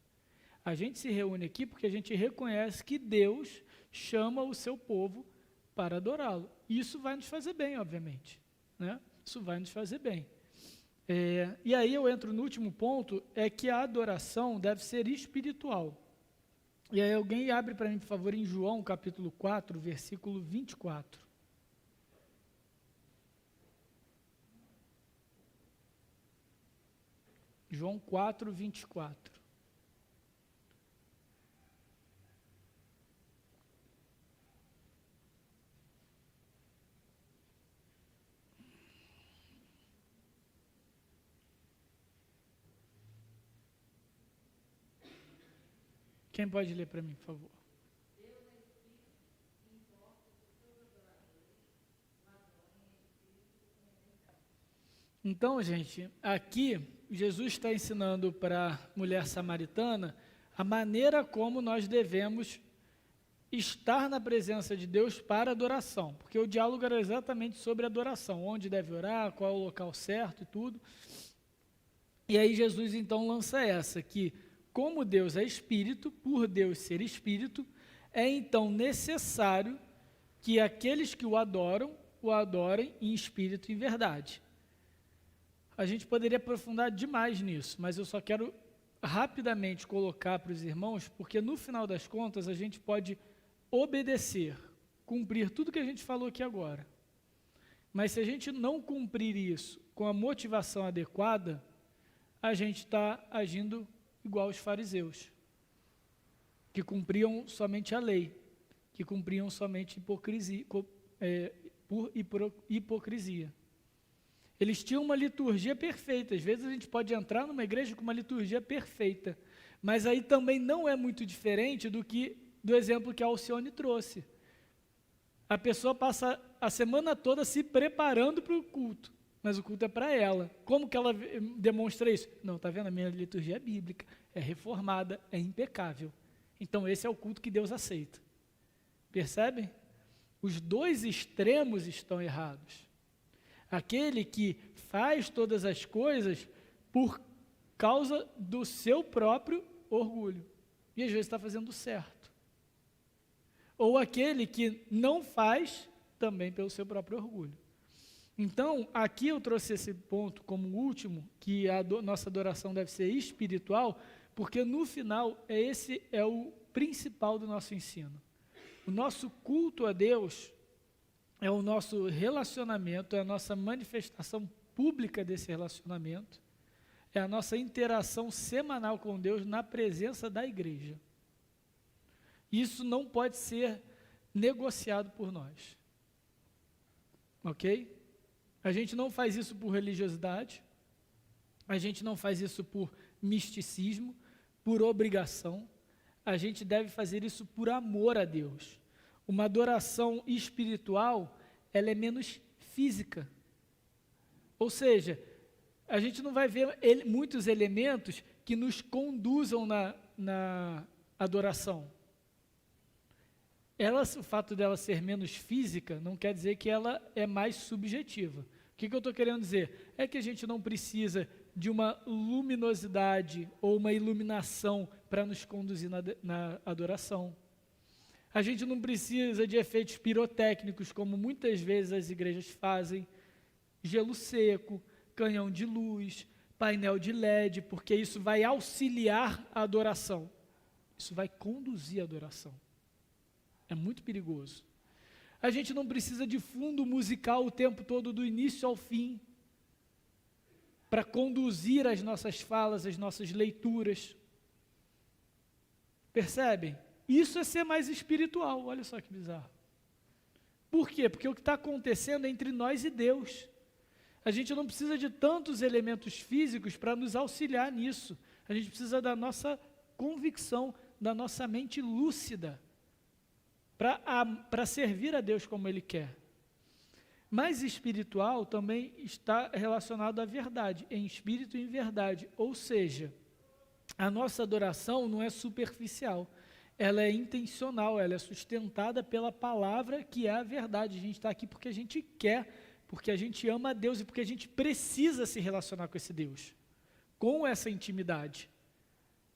A gente se reúne aqui porque a gente reconhece que Deus chama o seu povo para adorá-lo. Isso vai nos fazer bem, obviamente, né? Isso vai nos fazer bem. E aí eu entro no último ponto, é que a adoração deve ser espiritual. E aí alguém abre para mim, por favor, em João, capítulo 4, versículo 24. João 4, 24. Quem pode ler para mim, por favor? Então, gente, aqui Jesus está ensinando para a mulher samaritana a maneira como nós devemos estar na presença de Deus para adoração, porque o diálogo era exatamente sobre adoração, onde deve orar, qual é o local certo e tudo. E aí Jesus então lança essa, que como Deus é espírito, por Deus ser espírito, é então necessário que aqueles que o adorem em espírito e em verdade. A gente poderia aprofundar demais nisso, mas eu só quero rapidamente colocar para os irmãos, porque no final das contas a gente pode obedecer, cumprir tudo que a gente falou aqui agora. Mas se a gente não cumprir isso com a motivação adequada, a gente está agindo igual os fariseus. que cumpriam somente a lei, que cumpriam somente hipocrisia, por hipocrisia. Eles tinham uma liturgia perfeita. Às vezes a gente pode entrar numa igreja com uma liturgia perfeita, mas aí também não é muito diferente do exemplo que a Alcione trouxe. A pessoa passa a semana toda se preparando para o culto, mas o culto é para ela. Como que ela demonstra isso? Não, está vendo? A minha liturgia é bíblica, é reformada, é impecável. Então esse é o culto que Deus aceita. Percebem? Os dois extremos estão errados. Aquele que faz todas as coisas por causa do seu próprio orgulho. E às vezes está fazendo certo. Ou aquele que não faz também pelo seu próprio orgulho. Então, aqui eu trouxe esse ponto como último, que a nossa adoração deve ser espiritual, porque no final esse é o principal do nosso ensino. O nosso culto a Deus é o nosso relacionamento, é a nossa manifestação pública desse relacionamento, é a nossa interação semanal com Deus na presença da igreja. Isso não pode ser negociado por nós. Ok? A gente não faz isso por religiosidade, a gente não faz isso por misticismo, por obrigação, a gente deve fazer isso por amor a Deus. Uma adoração espiritual, ela é menos física. Ou seja, a gente não vai ver muitos elementos que nos conduzam na adoração. O fato dela ser menos física não quer dizer que ela é mais subjetiva. O que eu estou querendo dizer? É que a gente não precisa de uma luminosidade ou uma iluminação para nos conduzir na adoração. A gente não precisa de efeitos pirotécnicos, como muitas vezes as igrejas fazem, gelo seco, canhão de luz, painel de LED, porque isso vai auxiliar a adoração. Isso vai conduzir a adoração. É muito perigoso. A gente não precisa de fundo musical o tempo todo, do início ao fim, para conduzir as nossas falas, as nossas leituras. Percebem? Isso é ser mais espiritual, olha só que bizarro. Por quê? Porque o que está acontecendo é entre nós e Deus. A gente não precisa de tantos elementos físicos para nos auxiliar nisso. A gente precisa da nossa convicção, da nossa mente lúcida, para servir a Deus como Ele quer. Mas espiritual também está relacionado à verdade, em espírito e em verdade. Ou seja, a nossa adoração não é superficial, ela é intencional, ela é sustentada pela palavra que é a verdade. A gente está aqui porque a gente quer, porque a gente ama a Deus e porque a gente precisa se relacionar com esse Deus, com essa intimidade.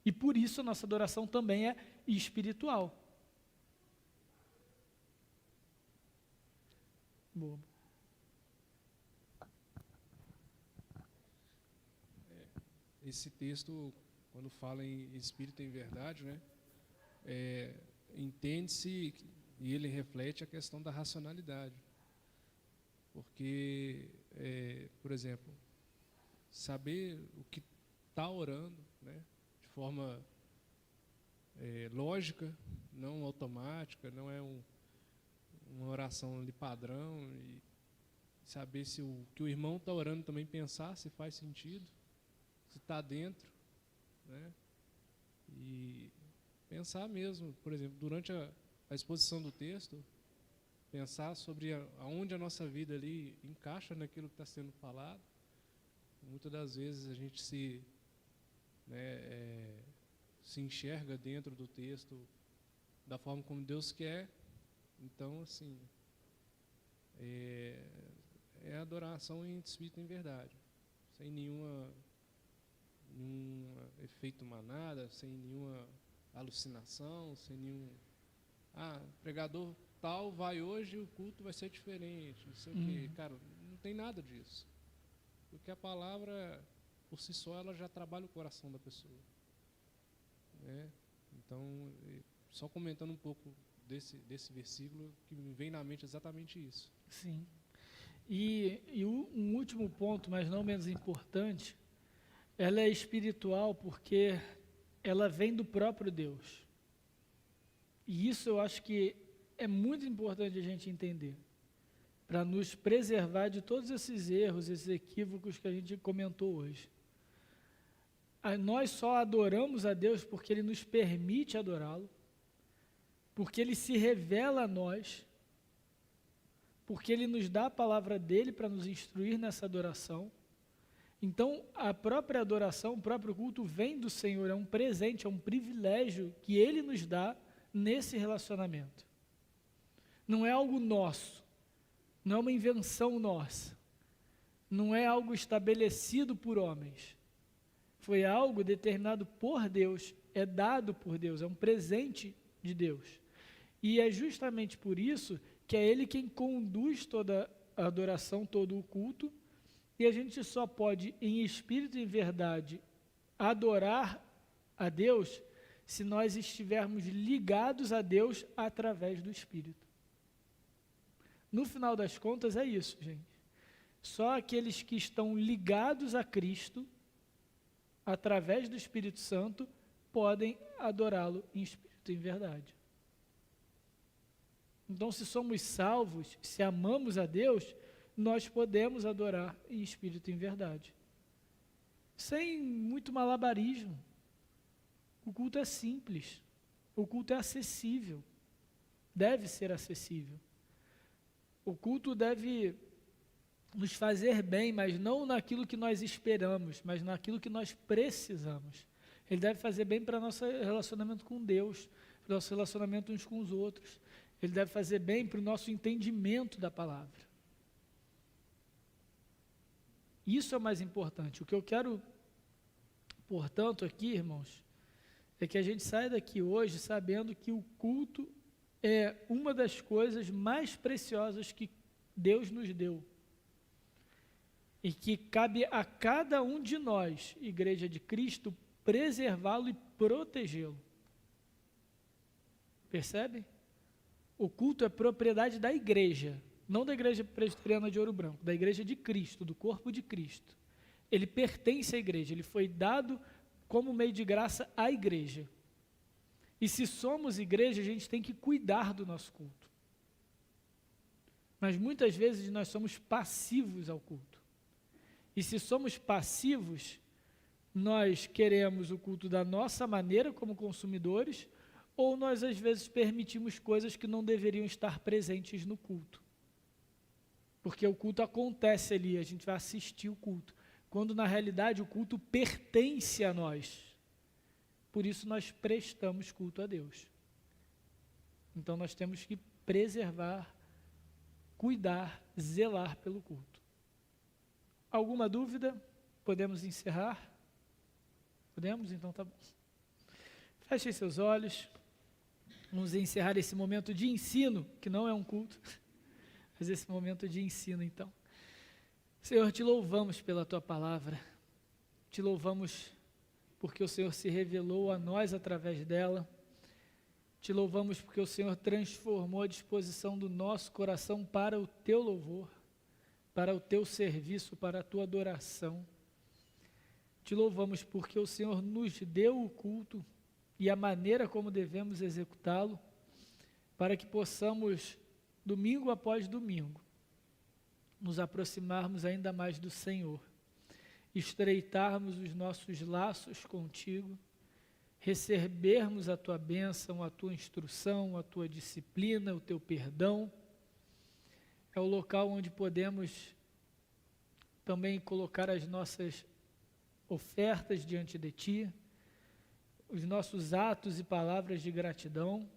E por isso a nossa adoração também é espiritual. Boa. Esse texto, quando fala em espírito e em verdade, né, entende-se e ele reflete a questão da racionalidade. Porque, por exemplo, saber o que está orando, né, de forma lógica, não automática, não é uma oração ali padrão, e saber se o que o irmão está orando também pensar se faz sentido, se está dentro, né? E pensar mesmo, por exemplo, durante a exposição do texto, pensar sobre aonde a nossa vida ali encaixa naquilo que está sendo falado. Muitas das vezes a gente se enxerga dentro do texto da forma como Deus quer. Então, assim, é adoração em espírito e em verdade, sem nenhum efeito manada, sem nenhuma alucinação, sem nenhum... pregador tal vai hoje, o culto vai ser diferente, não sei o quê. Cara, não tem nada disso. Porque a palavra, por si só, ela já trabalha o coração da pessoa. Né? Então, só comentando um pouco desse versículo, que me vem na mente exatamente isso. Sim. E um último ponto, mas não menos importante, ela é espiritual porque ela vem do próprio Deus. E isso eu acho que é muito importante a gente entender, para nos preservar de todos esses erros, esses equívocos que a gente comentou hoje. Nós só adoramos a Deus porque Ele nos permite adorá-lo, porque Ele se revela a nós, porque Ele nos dá a palavra dEle para nos instruir nessa adoração. Então, a própria adoração, o próprio culto vem do Senhor, é um presente, é um privilégio que Ele nos dá nesse relacionamento. Não é algo nosso, não é uma invenção nossa, não é algo estabelecido por homens. Foi algo determinado por Deus, é dado por Deus, é um presente de Deus. E é justamente por isso que é Ele quem conduz toda a adoração, todo o culto, e a gente só pode, em espírito e em verdade, adorar a Deus se nós estivermos ligados a Deus através do Espírito. No final das contas é isso, gente. Só aqueles que estão ligados a Cristo, através do Espírito Santo, podem adorá-lo em espírito e em verdade. Então, se somos salvos, se amamos a Deus, nós podemos adorar em espírito e em verdade. Sem muito malabarismo. O culto é simples. O culto é acessível. Deve ser acessível. O culto deve nos fazer bem, mas não naquilo que nós esperamos, mas naquilo que nós precisamos. Ele deve fazer bem para nosso relacionamento com Deus, para o nosso relacionamento uns com os outros. Ele deve fazer bem para o nosso entendimento da palavra. Isso é o mais importante. O que eu quero, portanto, aqui, irmãos, é que a gente saia daqui hoje sabendo que o culto é uma das coisas mais preciosas que Deus nos deu. E que cabe a cada um de nós, Igreja de Cristo, preservá-lo e protegê-lo. Percebe? O culto é propriedade da igreja, não da Igreja Presbiteriana de Ouro Branco, da Igreja de Cristo, do corpo de Cristo. Ele pertence à igreja, ele foi dado como meio de graça à igreja. E se somos igreja, a gente tem que cuidar do nosso culto. Mas muitas vezes nós somos passivos ao culto. E se somos passivos, nós queremos o culto da nossa maneira como consumidores, ou nós às vezes permitimos coisas que não deveriam estar presentes no culto. Porque o culto acontece ali, a gente vai assistir o culto, quando na realidade o culto pertence a nós. Por isso nós prestamos culto a Deus. Então nós temos que preservar, cuidar, zelar pelo culto. Alguma dúvida? Podemos encerrar? Podemos? Então tá bom. Fechem seus olhos. Vamos encerrar esse momento de ensino, que não é um culto, mas esse momento de ensino, então. Senhor, te louvamos pela tua palavra. Te louvamos porque o Senhor se revelou a nós através dela. Te louvamos porque o Senhor transformou a disposição do nosso coração para o teu louvor, para o teu serviço, para a tua adoração. Te louvamos porque o Senhor nos deu o culto e a maneira como devemos executá-lo, para que possamos, domingo após domingo, nos aproximarmos ainda mais do Senhor, estreitarmos os nossos laços contigo, recebermos a tua bênção, a tua instrução, a tua disciplina, o teu perdão. É o local onde podemos também colocar as nossas ofertas diante de ti, os nossos atos e palavras de gratidão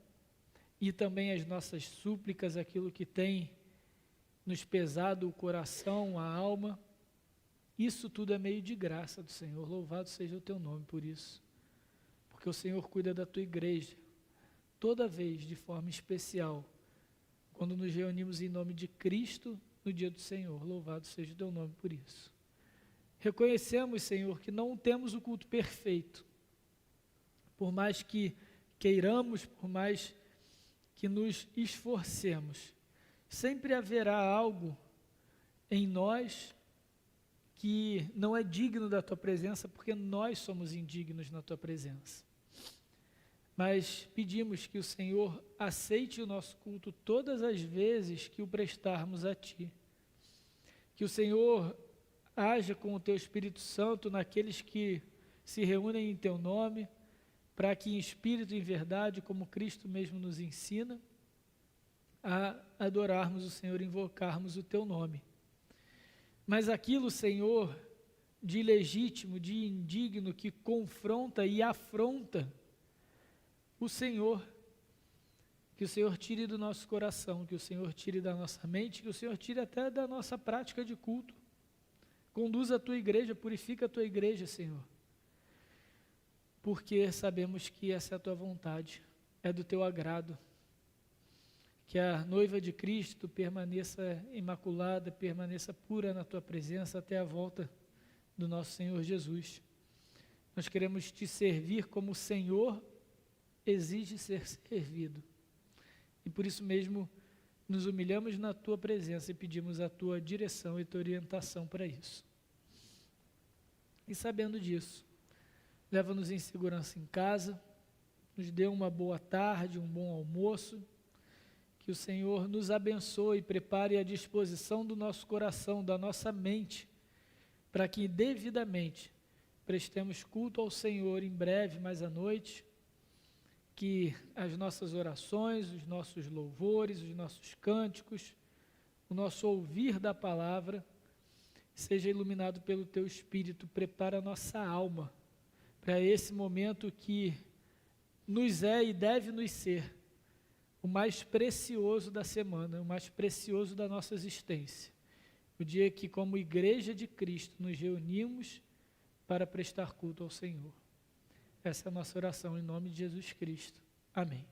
e também as nossas súplicas, aquilo que tem nos pesado o coração, a alma. Isso tudo é meio de graça do Senhor. Louvado seja o teu nome por isso. Porque o Senhor cuida da tua igreja toda vez de forma especial, quando nos reunimos em nome de Cristo no dia do Senhor. Louvado seja o teu nome por isso. Reconhecemos, Senhor, que não temos o culto perfeito. Por mais que queiramos, por mais que nos esforcemos, sempre haverá algo em nós que não é digno da tua presença, porque nós somos indignos na tua presença. mas pedimos que o Senhor aceite o nosso culto todas as vezes que o prestarmos a Ti. Que o Senhor haja com o Teu Espírito Santo naqueles que se reúnem em Teu nome, para que em espírito e em verdade, como Cristo mesmo nos ensina, a adorarmos o Senhor, invocarmos o Teu nome. Mas aquilo, Senhor, de ilegítimo, de indigno, que confronta e afronta o Senhor, que o Senhor tire do nosso coração, que o Senhor tire da nossa mente, que o Senhor tire até da nossa prática de culto. Conduza a Tua igreja, purifica a Tua igreja, Senhor. Porque sabemos que essa é a Tua vontade, é do Teu agrado. Que a noiva de Cristo permaneça imaculada, permaneça pura na Tua presença até a volta do nosso Senhor Jesus. Nós queremos Te servir como o Senhor exige ser servido. E por isso mesmo nos humilhamos na Tua presença e pedimos a Tua direção e Tua orientação para isso. E sabendo disso, leva-nos em segurança em casa, nos dê uma boa tarde, um bom almoço, que o Senhor nos abençoe e prepare a disposição do nosso coração, da nossa mente, para que devidamente prestemos culto ao Senhor em breve, mais à noite, que as nossas orações, os nossos louvores, os nossos cânticos, o nosso ouvir da palavra, seja iluminado pelo Teu Espírito. Prepara a nossa alma para esse momento que nos é e deve nos ser o mais precioso da semana, o mais precioso da nossa existência. O dia que, como igreja de Cristo, nos reunimos para prestar culto ao Senhor. Essa é a nossa oração em nome de Jesus Cristo. Amém.